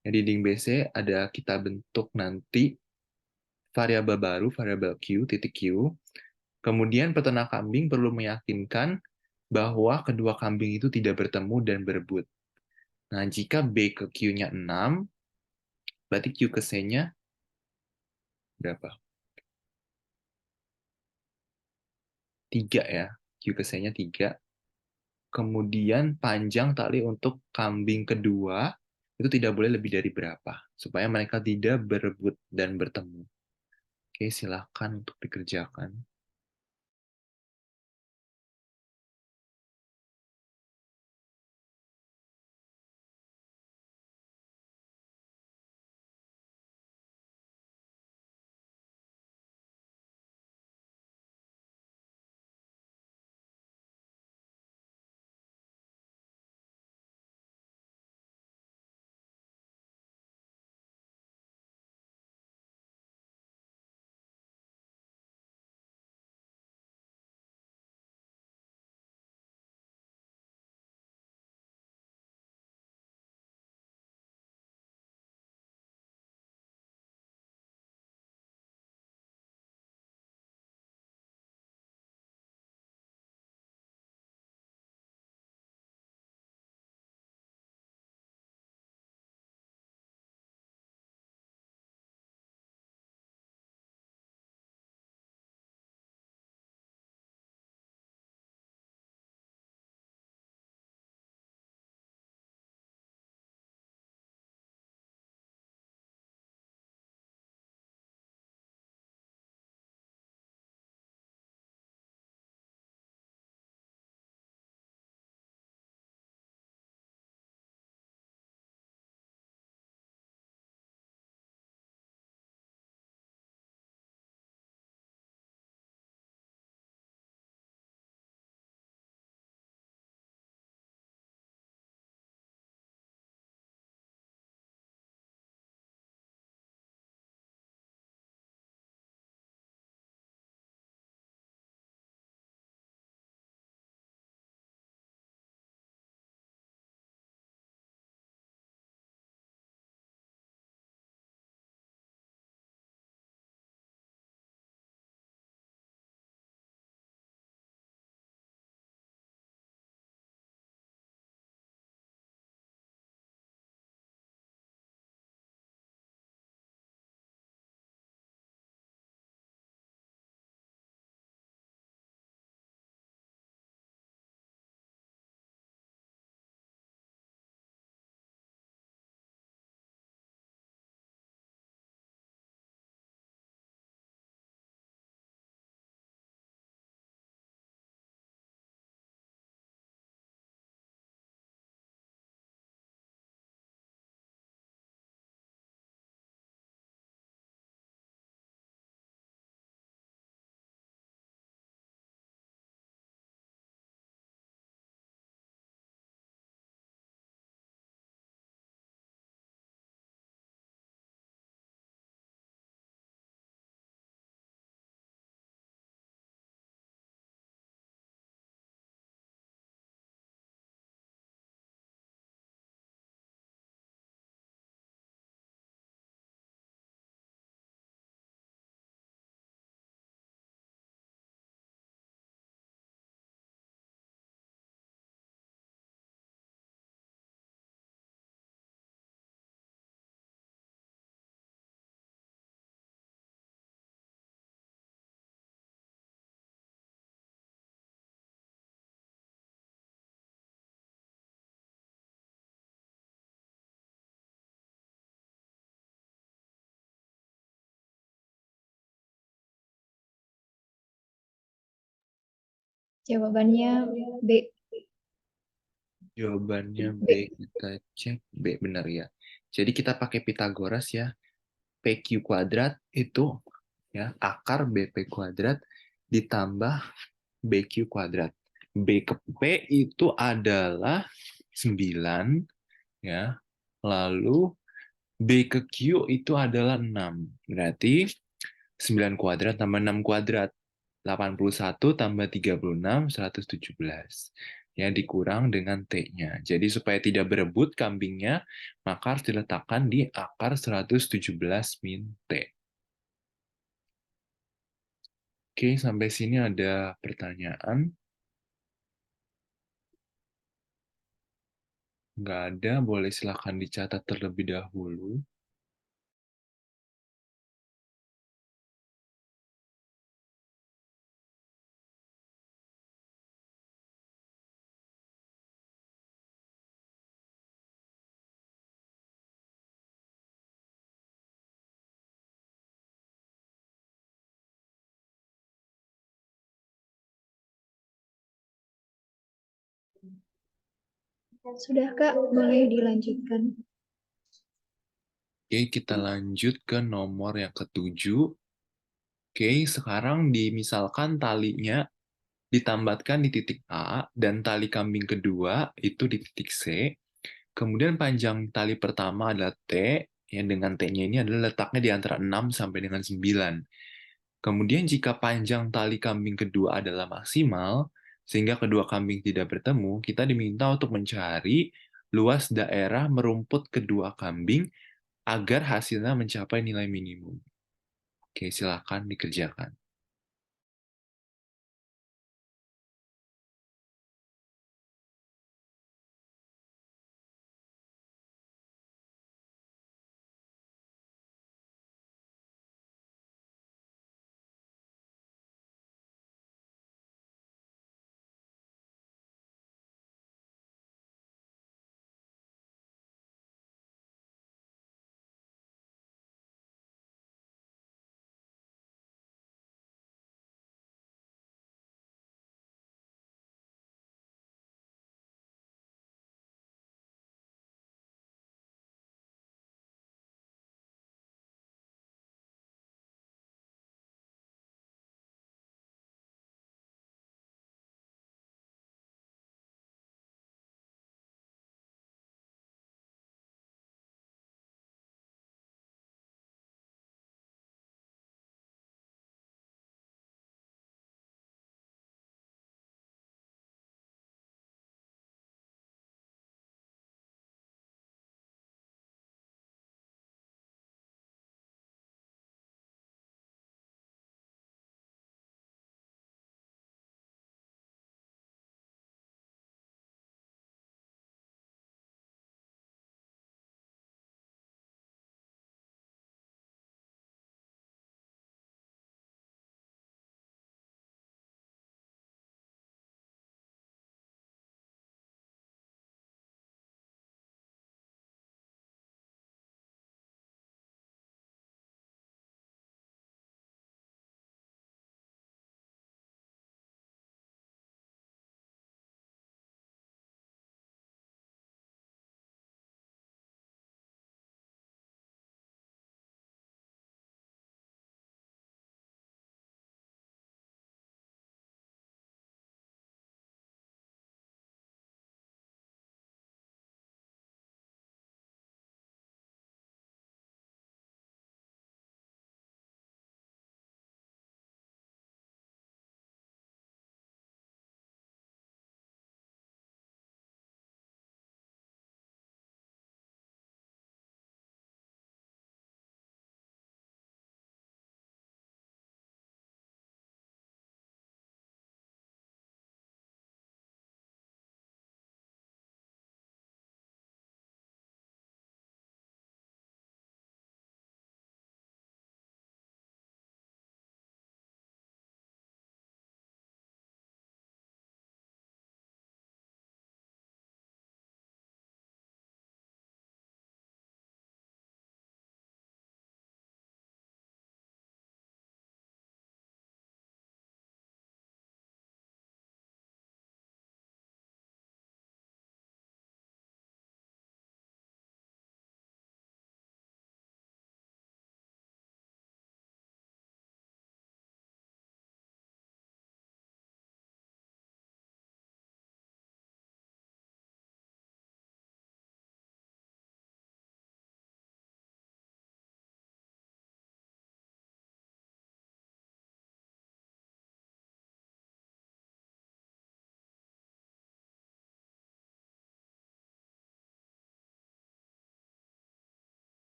Di dinding BC ada kita bentuk nanti variabel baru, variabel Q, titik Q. Kemudian peternak kambing perlu meyakinkan bahwa kedua kambing itu tidak bertemu dan berebut. Nah, jika B ke Q-nya 6, berarti Q ke C-nya berapa? 3 ya. Q ke C-nya 3. Kemudian panjang tali untuk kambing kedua itu tidak boleh lebih dari berapa, supaya mereka tidak berebut dan bertemu. Oke, silakan untuk dikerjakan. Jawabannya B. Jawabannya B, B. kita cek B benar ya. Jadi kita pakai Pitagoras ya. PQ kuadrat itu ya akar BP kuadrat ditambah BQ kuadrat. B ke P itu adalah 9 ya. Lalu B ke Q itu adalah 6. Berarti 9 kuadrat tambah 6 kuadrat. 81 tambah 36, 117. Ya, dikurang dengan T-nya. Jadi supaya tidak berebut kambingnya, maka harus diletakkan di akar 117 min T. Oke, sampai sini ada pertanyaan? Nggak ada, boleh silakan dicatat terlebih dahulu. Sudah, Kak. Boleh dilanjutkan. Oke, kita lanjut ke nomor yang ketujuh. Oke, sekarang misalkan talinya ditambatkan di titik A dan tali kambing kedua itu di titik C. Kemudian panjang tali pertama adalah T, yang dengan T-nya ini adalah letaknya di antara 6 sampai dengan 9. Kemudian jika panjang tali kambing kedua adalah maksimal, sehingga kedua kambing tidak bertemu, kita diminta untuk mencari luas daerah merumput kedua kambing agar hasilnya mencapai nilai minimum. Oke, silakan dikerjakan.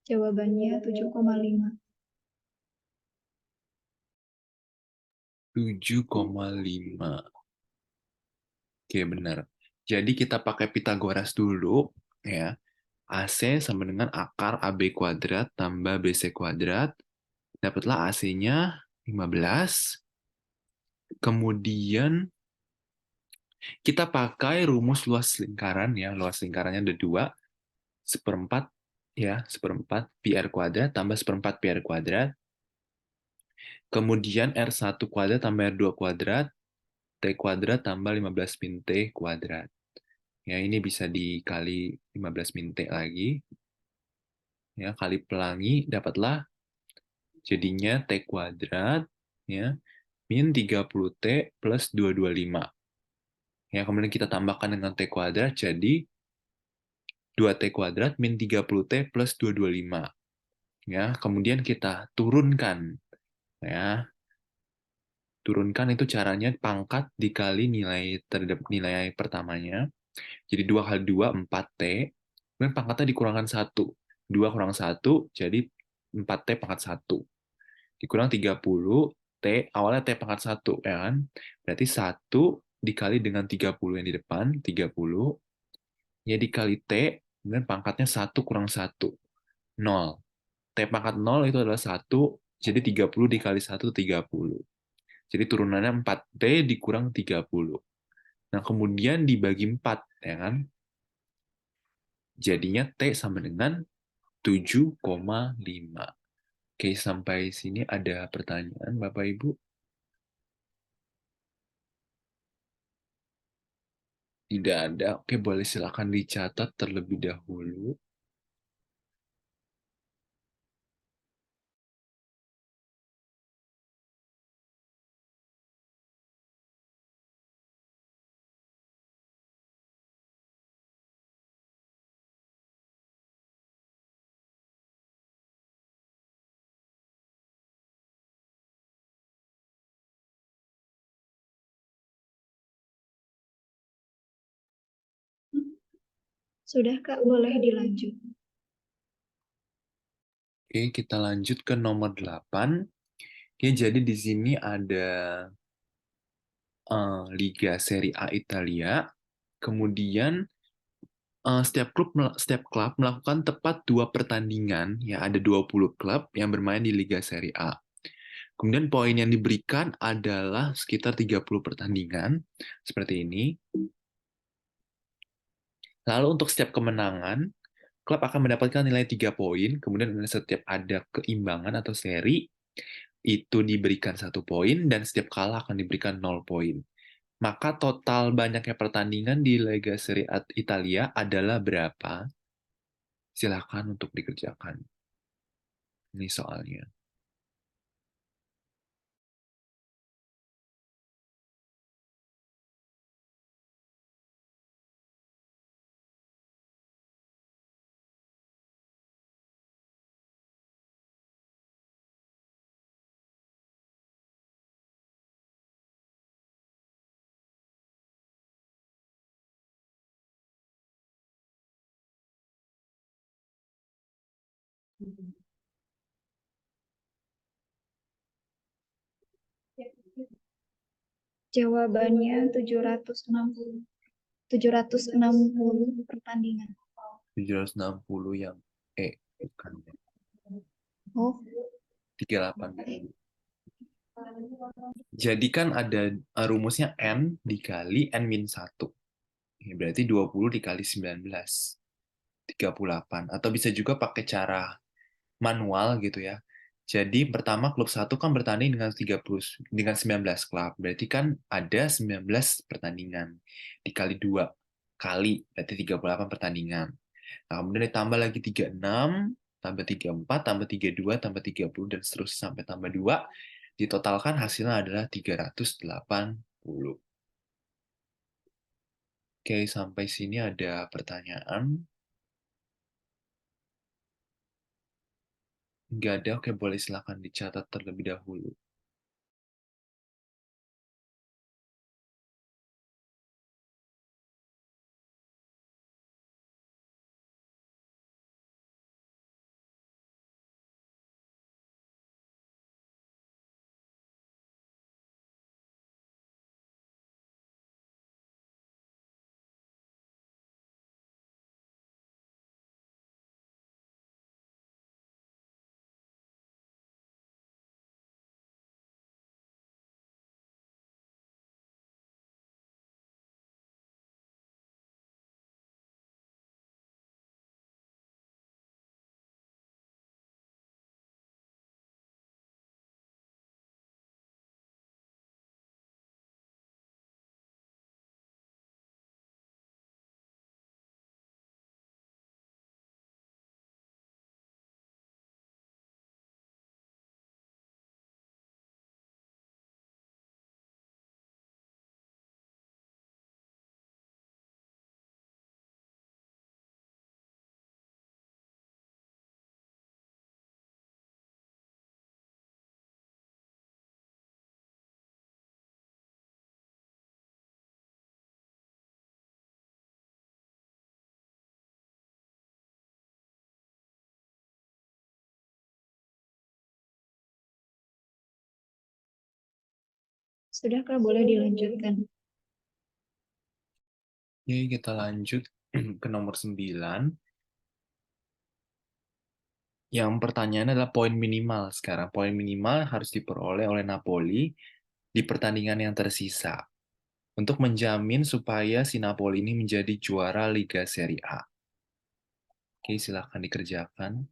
Jawabannya 7,5. 7,5. Oke, benar. Jadi kita pakai Pitagoras dulu, ya. AC sama dengan akar AB kuadrat tambah BC kuadrat. Dapatlah AC-nya 15. Kemudian kita pakai rumus luas lingkaran, ya. Luas lingkarannya ada 2. Seperempat, ya. Seperempat pi R kuadrat tambah seperempat pi R kuadrat. Kemudian R1 kuadrat tambah R2 kuadrat. T kuadrat tambah 15 min T kuadrat. Ya, ini bisa dikali 15 min T lagi. Ya, kali pelangi dapatlah jadinya T kuadrat, ya, min 30T plus 225. Ya, kemudian kita tambahkan dengan T kuadrat, jadi 2T kuadrat min 30T plus 225. Ya, kemudian kita turunkan. Ya, turunkan itu caranya pangkat dikali nilai terhadap nilai pertamanya. Jadi 2 kali 2, 4T. Kemudian pangkatnya dikurangkan 1. 2 kurang 1, jadi 4T pangkat 1. Dikurang 30, T, awalnya T pangkat 1, ya kan? Berarti 1 dikali dengan 30 yang di depan, 30. Ya dikali T, kemudian pangkatnya 1 kurang 1, 0. T pangkat 0 itu adalah 1, jadi 30 dikali 1, 30. Jadi turunannya 4T dikurang 30. Nah, kemudian dibagi 4, ya kan? Jadinya T sama dengan 7,5. Oke, sampai sini ada pertanyaan, Bapak Ibu? Tidak ada. Oke, boleh silakan dicatat terlebih dahulu. Sudah Kak, boleh dilanjut. Oke, kita lanjut ke nomor 8. Oke, jadi di sini ada Liga Serie A Italia. Kemudian setiap klub melakukan tepat 2 pertandingan. Ya, ada 20 klub yang bermain di Liga Serie A. Kemudian poin yang diberikan adalah sekitar 30 pertandingan. Seperti ini. Lalu untuk setiap kemenangan, klub akan mendapatkan nilai 3 poin, kemudian setiap ada keimbangan atau seri, itu diberikan 1 poin, dan setiap kalah akan diberikan 0 poin. Maka total banyaknya pertandingan di Liga Serie A Italia adalah berapa? Silakan untuk dikerjakan. Ini soalnya. Jawabannya 760 pertandingan. 760 yang bukan. Oh, 380. Jadi kan ada rumusnya N dikali N-1. Ini berarti 20 dikali 19. 38. Atau bisa juga pakai cara manual gitu ya. Jadi pertama klub 1 kan bertanding dengan 19 klub. Berarti kan ada 19 pertandingan dikali 2 kali berarti 38 pertandingan. Nah, kemudian ditambah lagi 36 tambah 34 tambah 32 tambah 30 dan seterusnya sampai tambah 2. Ditotalkan hasilnya adalah 380. Oke, sampai sini ada pertanyaan? Nggak ada, oke boleh silakan dicatat terlebih dahulu. Sudahkah boleh dilanjutkan? Oke, kita lanjut ke nomor 9. Yang pertanyaannya adalah poin minimal sekarang. Poin minimal harus diperoleh oleh Napoli di pertandingan yang tersisa untuk menjamin supaya si Napoli ini menjadi juara Liga Serie A. Oke, silahkan dikerjakan.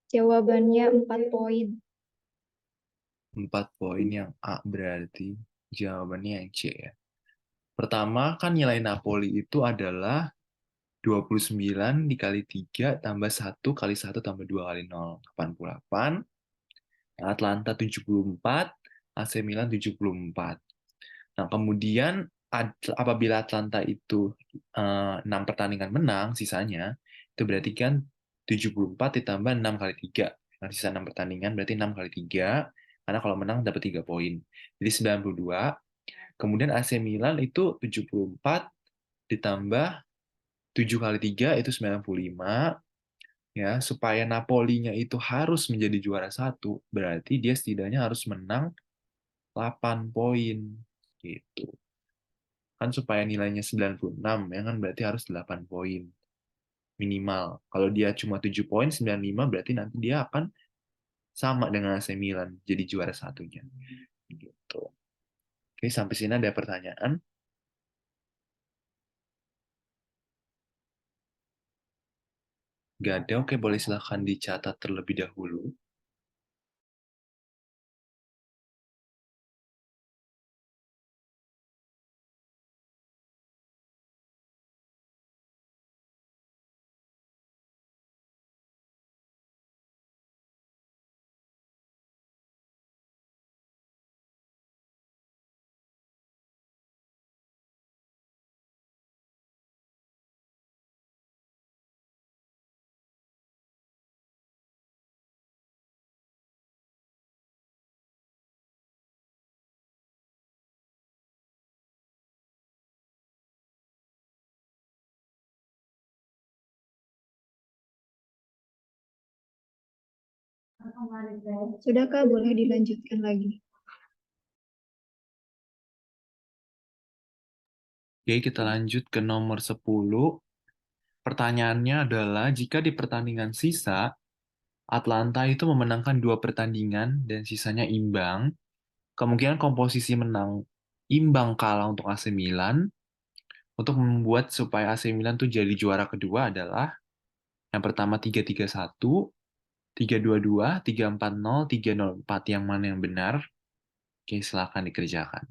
Jawabannya 4 poin. 4 poin yang A berarti jawabannya yang C ya. Pertama kan nilai Napoli itu adalah 29 dikali 3 tambah 1 kali 1 tambah 2 kali 0, 88. Atlanta 74, AC Milan 74. Nah, kemudian apabila Atlanta itu 6 pertandingan menang sisanya, itu berarti kan 74 ditambah 6 kali 3. Nah, sisa 6 pertandingan berarti 6 kali 3, karena kalau menang dapat 3 poin. Jadi 92. Kemudian AC Milan itu 74 ditambah 7 kali 3 itu 95. Ya, supaya Napolinya itu harus menjadi juara satu, berarti dia setidaknya harus menang 8 poin. Gitu. Kan supaya nilainya 96, ya kan berarti harus 8 poin minimal. Kalau dia cuma 7 poin, 95 berarti nanti dia akan sama dengan AC Milan, jadi juara satunya. Gitu. Oke, sampai sini ada pertanyaan? Gak ada, oke boleh silahkan dicatat terlebih dahulu. Sudahkah boleh dilanjutkan lagi? Oke, kita lanjut ke nomor 10. Pertanyaannya adalah, jika di pertandingan sisa, Atlanta itu memenangkan 2 pertandingan dan sisanya imbang, kemungkinan komposisi menang imbang kalah untuk AC Milan, untuk membuat supaya AC Milan tuh jadi juara kedua adalah yang pertama 3-3-1, 3-2-2, 3-4-0, 3-0-4. Yang mana yang benar? Oke, silakan dikerjakan.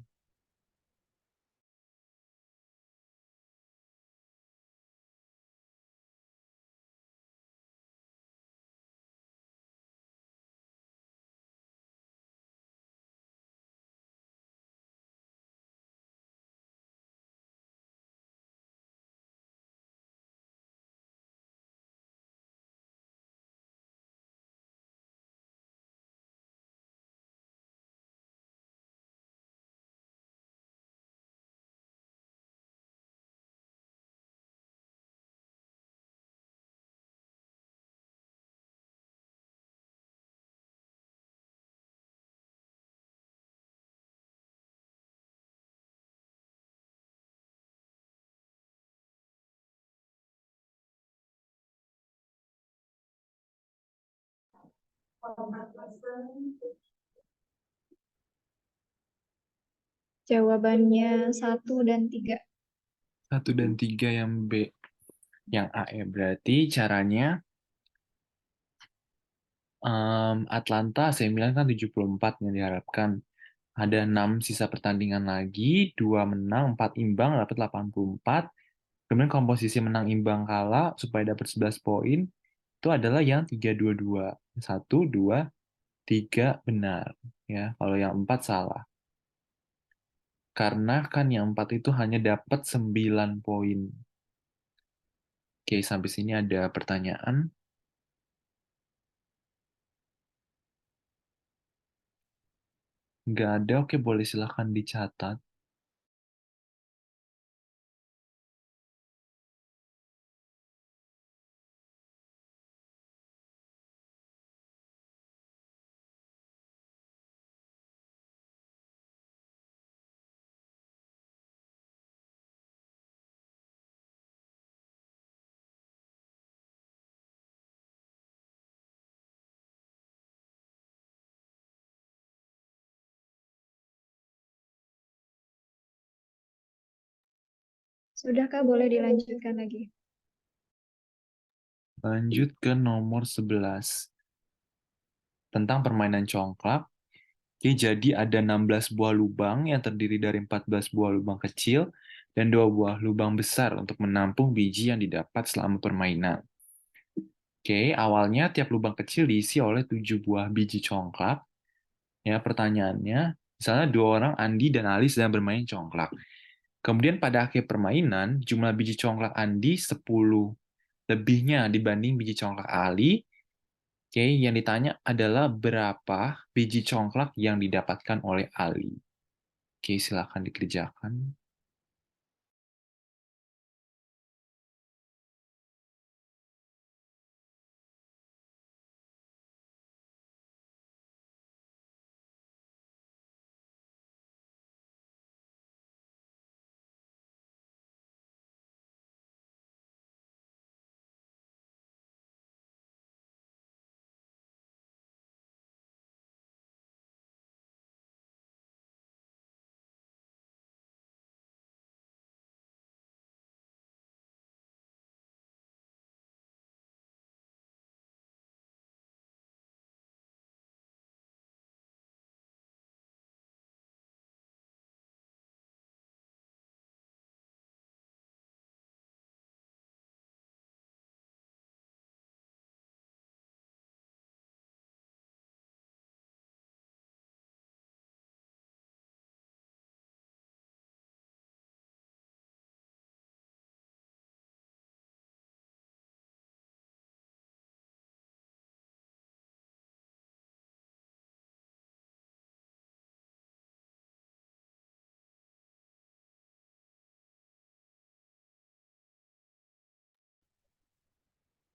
Jawabannya 1 dan 3. 1 dan 3 yang B. Yang A ya. Berarti caranya Atlanta AC Milan kan 74 yang diharapkan. Ada 6 sisa pertandingan lagi, 2 menang, 4 imbang, dapat 84. Kemudian komposisi menang imbang kalah supaya dapat 11 poin, itu adalah yang 3-2-2. 1, 2, 3 benar. Ya, kalau yang 4 salah. Karena kan yang 4 itu hanya dapat 9 poin. Oke, sampai sini ada pertanyaan. Nggak ada, oke boleh silahkan dicatat. Sudah Kak, boleh dilanjutkan lagi. Lanjut ke nomor 11. Tentang permainan congklak. Oke, jadi ada 16 buah lubang yang terdiri dari 14 buah lubang kecil dan 2 buah lubang besar untuk menampung biji yang didapat selama permainan. Oke, awalnya tiap lubang kecil diisi oleh 7 buah biji congklak. Ya, pertanyaannya, misalnya 2 orang, Andi dan Ali, sedang bermain congklak. Kemudian pada akhir permainan, jumlah biji congklak Andi 10 lebihnya dibanding biji congklak Ali. Oke, yang ditanya adalah berapa biji congklak yang didapatkan oleh Ali. Oke, silakan dikerjakan.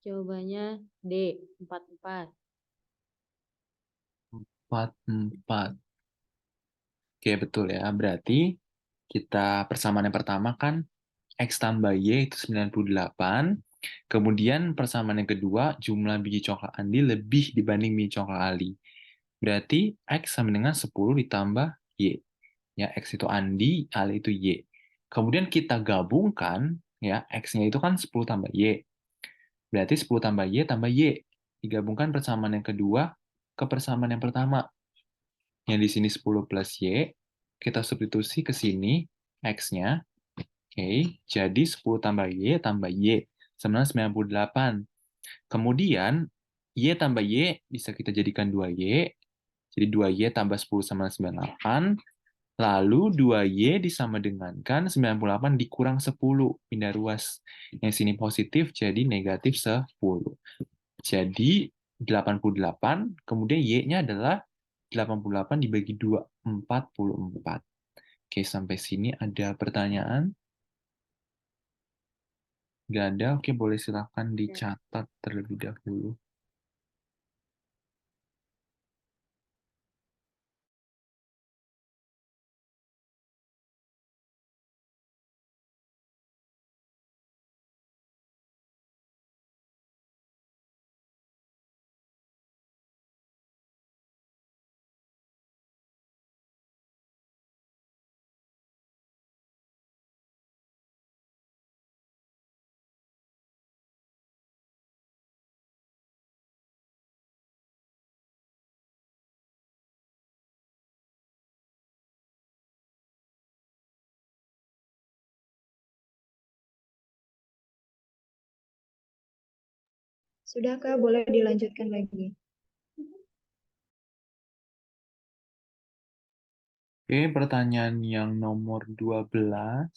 Jawabannya D, 44. 44. Oke, betul ya. Berarti kita persamaan yang pertama kan X tambah Y itu 98. Kemudian persamaan yang kedua, jumlah biji congklak Andi lebih dibanding biji congklak Ali. Berarti X sama dengan 10 ditambah Y. Ya, X itu Andi, Ali itu Y. Kemudian kita gabungkan, ya, X-nya itu kan 10 tambah Y. Berarti 10 tambah Y tambah Y. Digabungkan persamaan yang kedua ke persamaan yang pertama. Yang di sini 10 plus Y, kita substitusi ke sini, X-nya. Oke, jadi 10 tambah Y sama dengan 98. Kemudian, Y tambah Y bisa kita jadikan 2Y. Jadi 2Y tambah 10 sama dengan 98. Lalu 2Y disama dengankan 98 dikurang 10. Pindah ruas. Yang sini positif, jadi negatif 10. Jadi 88, kemudian Y-nya adalah 88 dibagi 2, 44. Oke, sampai sini ada pertanyaan? Nggak ada, oke boleh silakan dicatat terlebih dahulu. Sudah Kak, boleh dilanjutkan lagi. Oke, pertanyaan yang nomor 12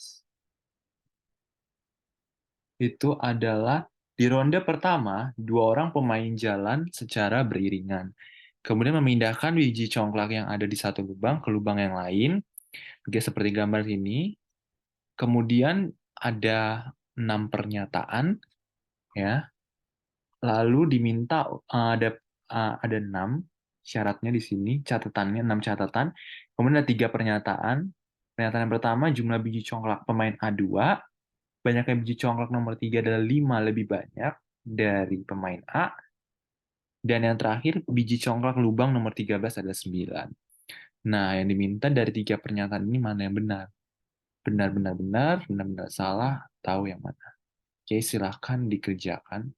itu adalah di ronde pertama, dua orang pemain jalan secara beriringan. Kemudian memindahkan biji congklak yang ada di satu lubang ke lubang yang lain, oke, seperti gambar ini. Kemudian ada 6 pernyataan, ya. Lalu diminta ada 6 syaratnya di sini, catatannya 6 catatan. Kemudian ada 3 pernyataan. Pernyataan yang pertama, jumlah biji congklak pemain A2, banyaknya biji congklak nomor 3 adalah 5 lebih banyak dari pemain A. Dan yang terakhir, biji congklak lubang nomor 13 adalah 9. Nah, yang diminta dari 3 pernyataan ini mana yang benar? Benar-benar benar, benar-benar salah, tahu yang mana? Oke, silahkan dikerjakan.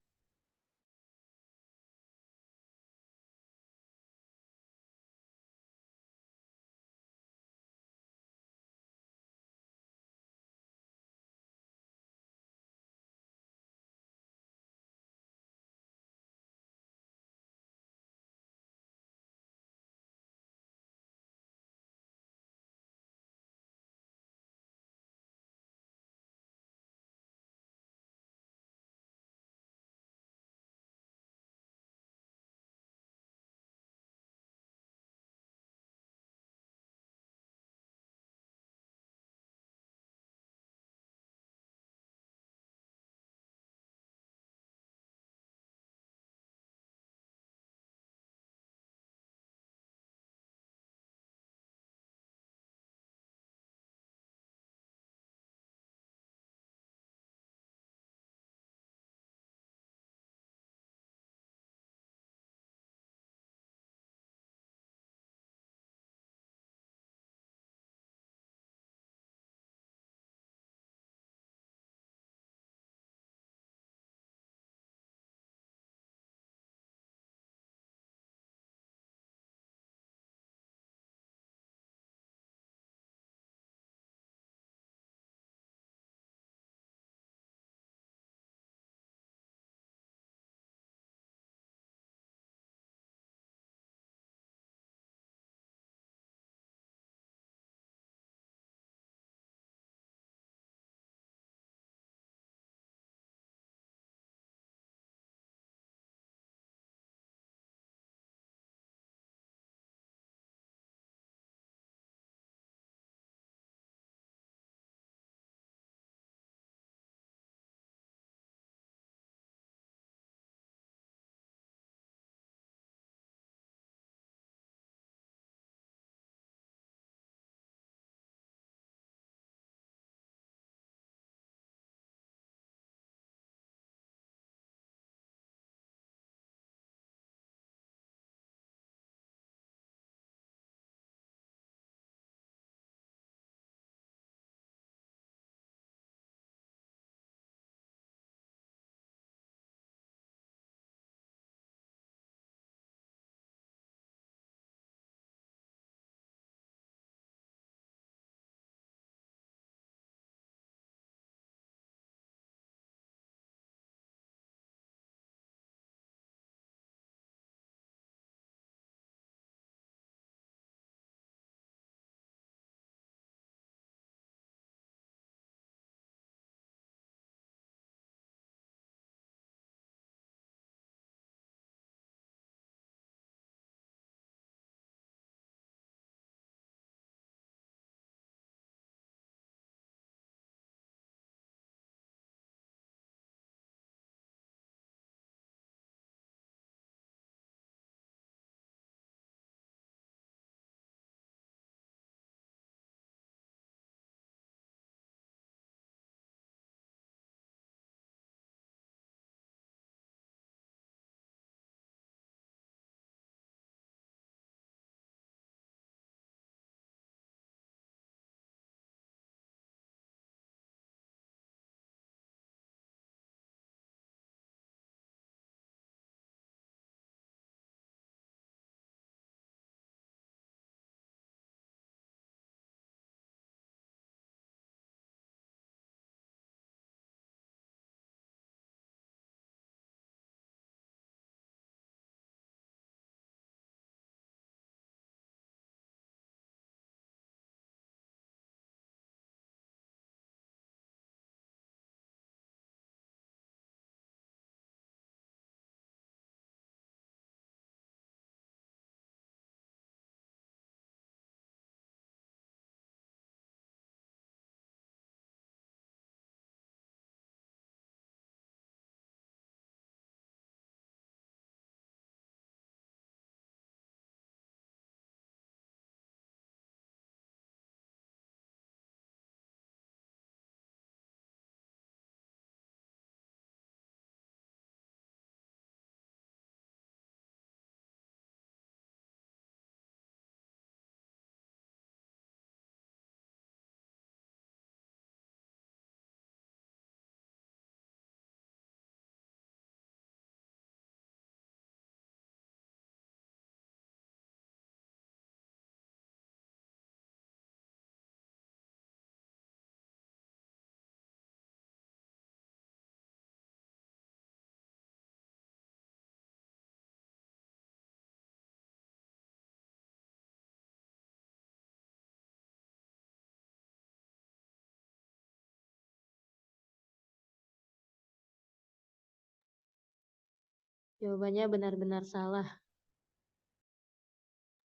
Jawabannya benar-benar salah.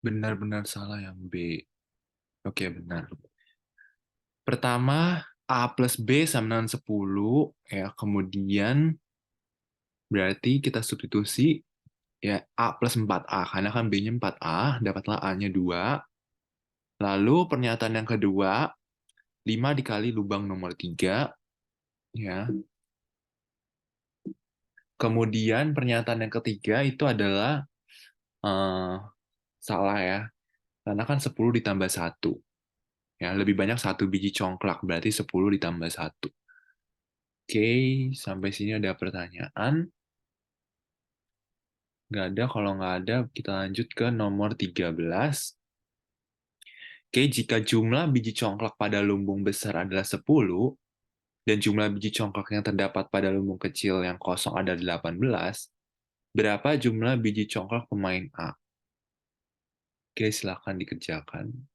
Benar-benar salah yang B. Oke, benar. Pertama, A plus B sama dengan 10. Ya, kemudian berarti kita substitusi ya A plus 4A. Karena kan B-nya 4A, dapatlah A-nya 2. Lalu pernyataan yang kedua, 5 dikali lubang nomor 3. Ya. Kemudian pernyataan yang ketiga itu adalah eh, salah ya. Karena kan 10 ditambah 1. Ya, lebih banyak 1 biji congklak, berarti 10 ditambah 1. Oke, sampai sini ada pertanyaan. Nggak ada, kalau nggak ada, kita lanjut ke nomor 13. Oke, jika jumlah biji congklak pada lumbung besar adalah 10, dan jumlah biji congklak yang terdapat pada lumbung kecil yang kosong ada 18, berapa jumlah biji congklak pemain A? Oke, silakan dikerjakan.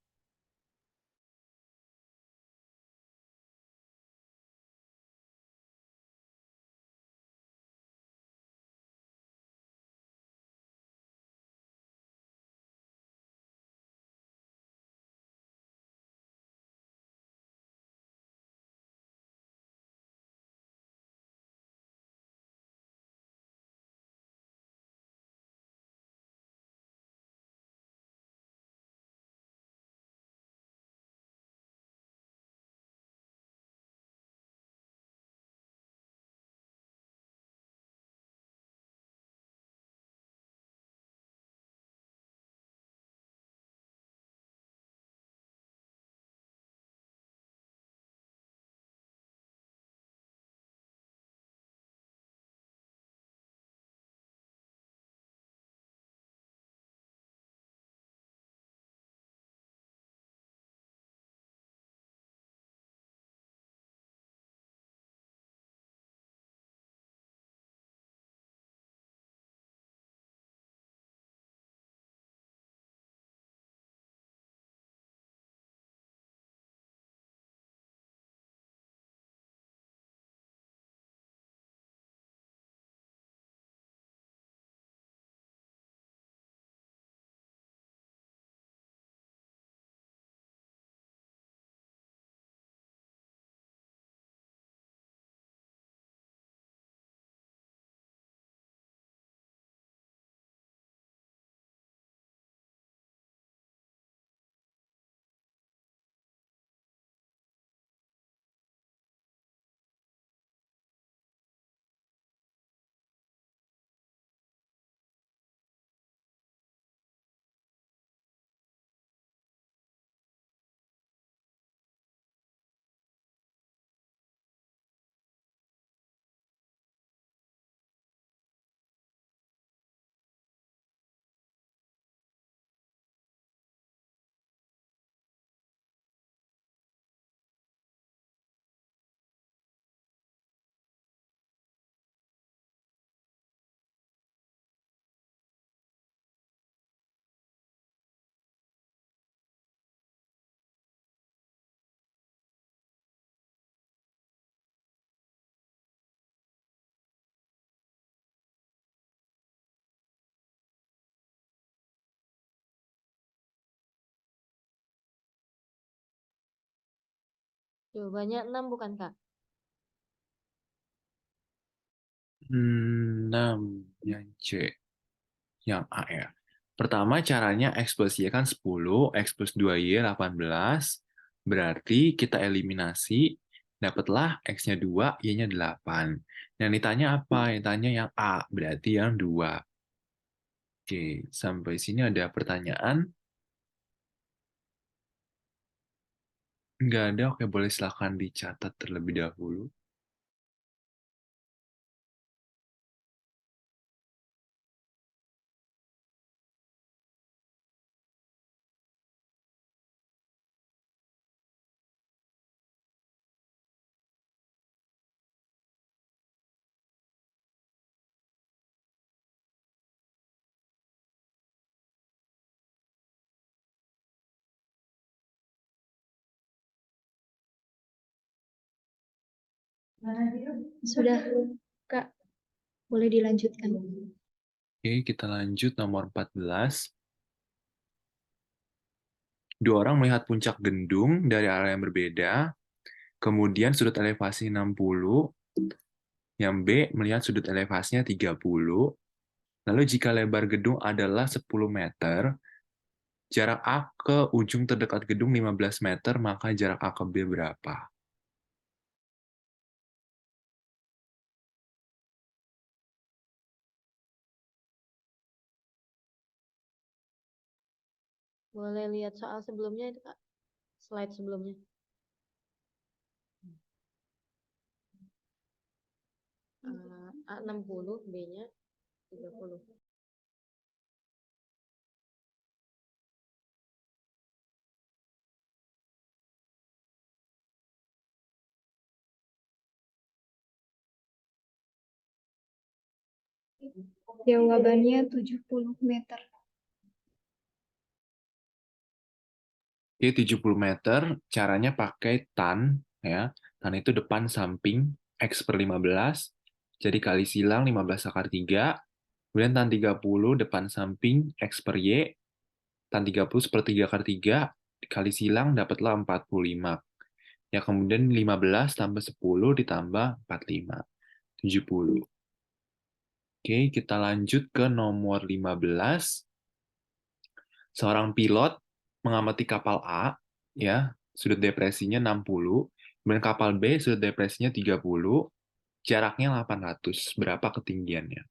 Jawabannya 6 bukan, Kak? 6, yang C. Yang A ya. Pertama caranya X plus Y kan 10, X plus 2Y 18. Berarti kita eliminasi, dapatlah X-nya 2, Y-nya 8. Yang ditanya apa? Yang ditanya yang A, berarti yang 2. Oke, sampai sini ada pertanyaan? Nggak ada, oke boleh silakan dicatat terlebih dahulu. Sudah, Kak. Boleh dilanjutkan. Oke, kita lanjut nomor 14. Dua orang melihat puncak gendung dari arah yang berbeda, kemudian sudut elevasi 60, yang B melihat sudut elevasinya 30. Lalu jika lebar gedung adalah 10 meter, jarak A ke ujung terdekat gedung 15 meter, maka jarak A ke B berapa? Boleh lihat soal sebelumnya itu, Kak. Slide sebelumnya. A 60, B-nya 30. Jawabannya 70 meter. Oke, 70 meter, caranya pakai tan, ya. Tan itu depan samping, X per 15, jadi kali silang 15 akar 3, kemudian tan 30 depan samping, X per Y, tan 30 sepertiga akar 3, kali silang dapatlah 45. Ya, kemudian 15 tambah 10 ditambah 45, 70. Oke, kita lanjut ke nomor 15. Seorang pilot mengamati kapal A, ya, sudut depresinya 60, kemudian kapal B sudut depresinya 30, jaraknya 800. Berapa ketinggiannya?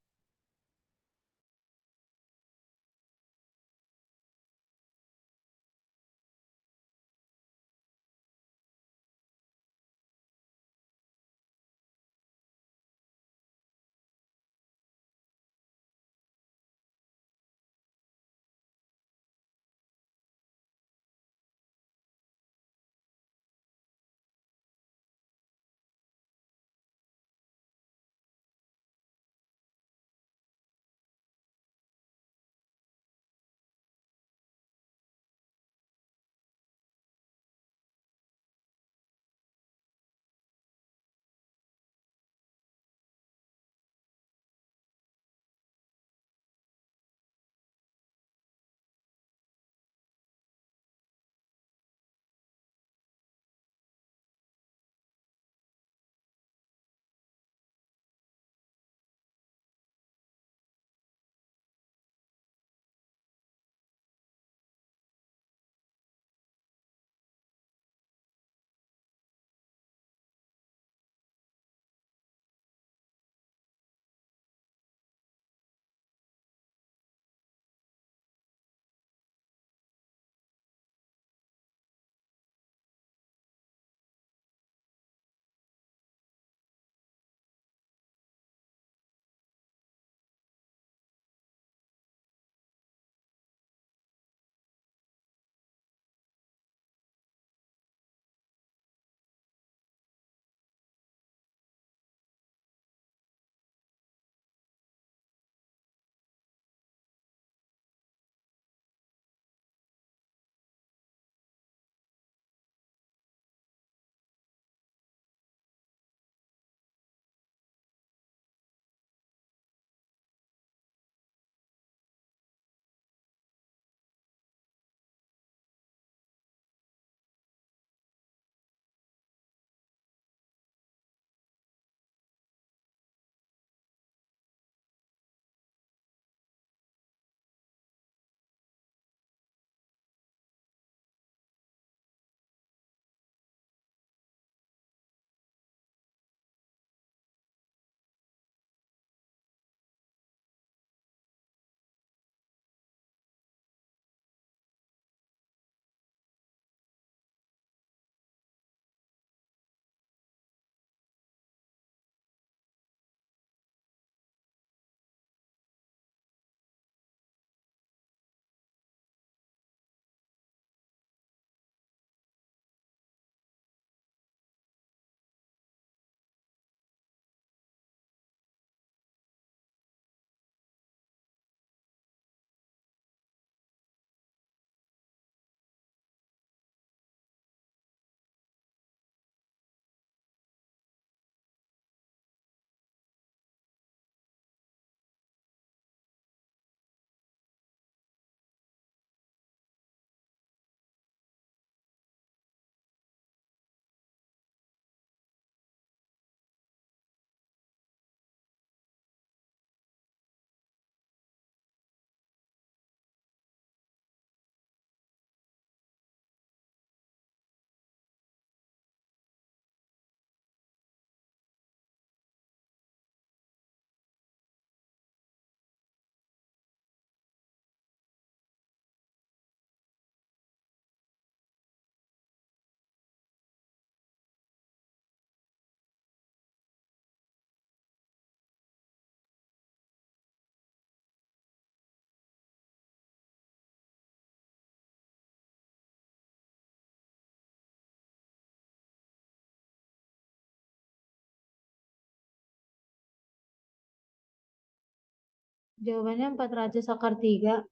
Jawabannya 400/3.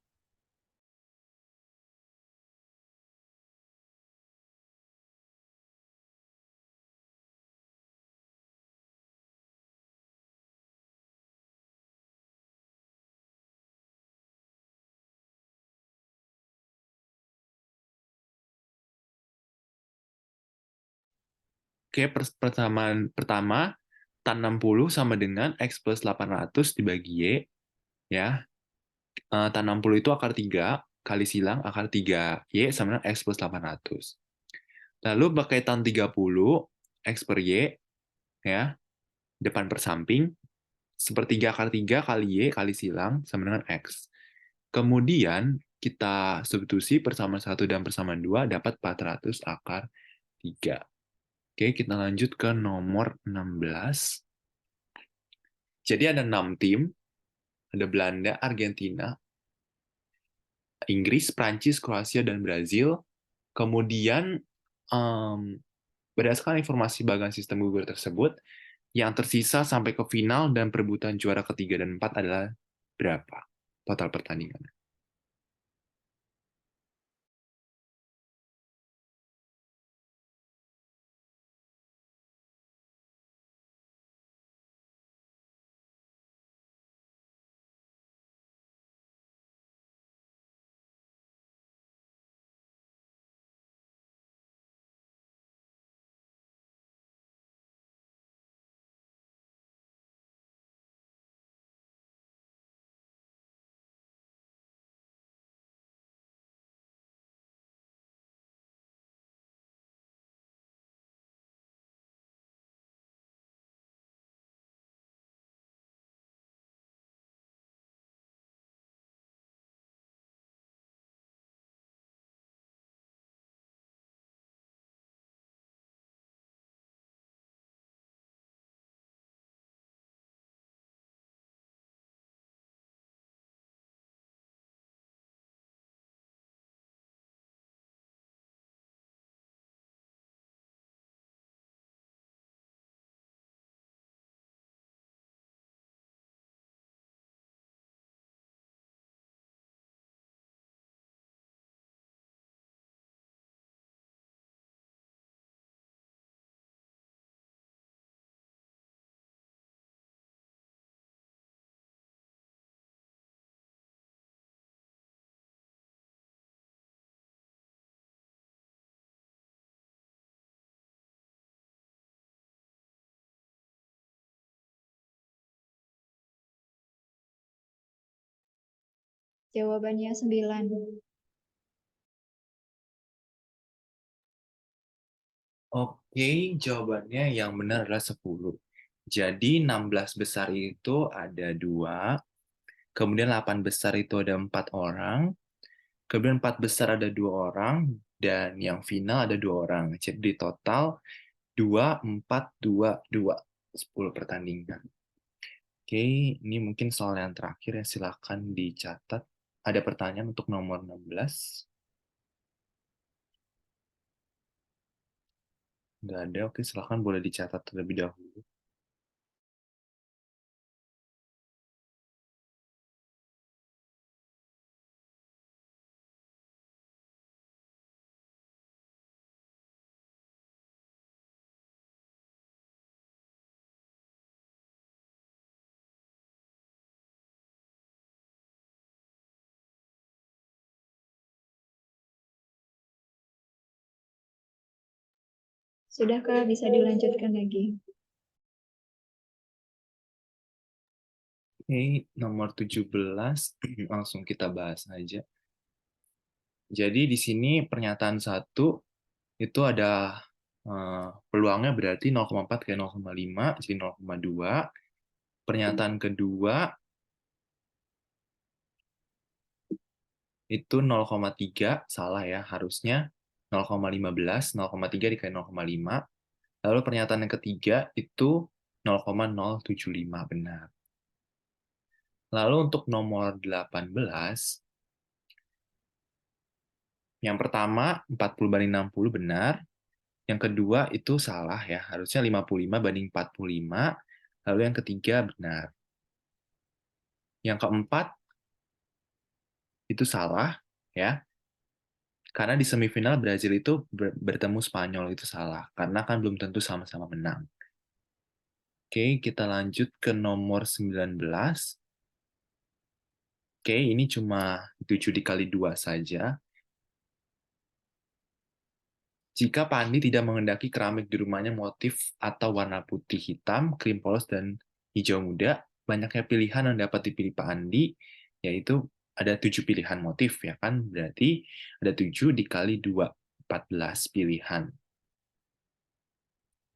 Oke, pertama tan 60 sama dengan X plus 800 dibagi Y, ya. Tan 60 itu akar 3, kali silang akar 3Y sama dengan X plus 800. Lalu pakai tan 30, X per Y, ya, depan per samping, sepertiga akar 3 kali Y kali silang sama dengan X. Kemudian kita substitusi persamaan 1 dan persamaan 2 dapat 400 akar 3. Oke, kita lanjut ke nomor 16. Jadi ada 6 tim, ada Belanda, Argentina, Inggris, Prancis, Kroasia, dan Brazil. Kemudian, berdasarkan informasi bagian sistem Google tersebut, yang tersisa sampai ke final dan perebutan juara ketiga dan 4 adalah berapa total pertandingan? Jawabannya 9. Oke, jawabannya yang benar adalah 10. Jadi 16 besar itu ada 2, kemudian 8 besar itu ada 4 orang, kemudian 4 besar ada 2 orang, dan yang final ada 2 orang. Jadi total 2, 4, 2, 2. 10 pertandingan. Oke, ini mungkin soal yang terakhir ya, silakan dicatat. Ada pertanyaan untuk nomor 16? Nggak ada, oke silakan boleh dicatat terlebih dahulu. Sudahkah bisa dilanjutkan lagi? Oke, nomor 17 langsung kita bahas aja. Jadi di sini pernyataan 1 itu ada peluangnya berarti 0,4 ke 0,5, jadi 0,2. Pernyataan kedua itu 0,3, salah ya, harusnya 0,15, 0,3 dikali 0,5. Lalu pernyataan yang ketiga itu 0,075 benar. Lalu untuk nomor 18, yang pertama 40/60 benar, yang kedua itu salah ya, harusnya 55/45, lalu yang ketiga benar. Yang keempat, itu salah, ya. Karena di semifinal Brazil itu bertemu Spanyol, itu salah. Karena kan belum tentu sama-sama menang. Oke, kita lanjut ke nomor 19. Oke, ini cuma 7 dikali 2 saja. Jika Pak Andi tidak mengendaki keramik di rumahnya motif atau warna putih hitam, krim polos, dan hijau muda, banyaknya pilihan yang dapat dipilih Pak Andi, yaitu ada 7 pilihan motif, ya kan? Berarti ada 7 dikali 2, 14 pilihan.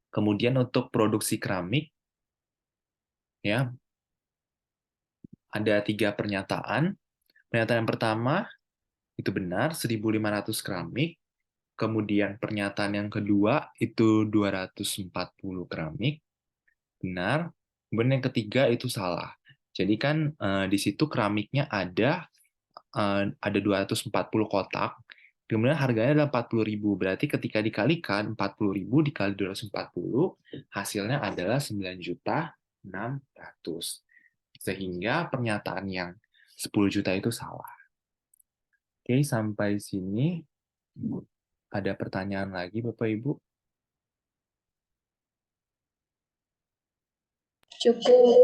Kemudian untuk produksi keramik, ya, ada 3 pernyataan. Pernyataan yang pertama, itu benar, 1.500 keramik. Kemudian pernyataan yang kedua itu 240 keramik, benar. Kemudian yang ketiga itu salah. Jadi kan di situ keramiknya ada 240 kotak, kemudian harganya adalah 40.000. Berarti ketika dikalikan 40.000 dikali 240, hasilnya adalah 9.600.000. Sehingga pernyataan yang 10 juta itu salah. Oke, sampai sini. Ada pertanyaan lagi, Bapak Ibu? Cukup.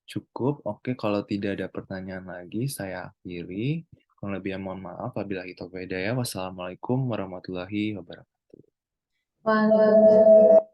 Cukup. Oke, kalau tidak ada pertanyaan lagi, saya akhiri. Kurang lebih mohon maaf. Wabillahi taufiq wal hidayah. Wassalamualaikum warahmatullahi wabarakatuh. Waalaikumsalam.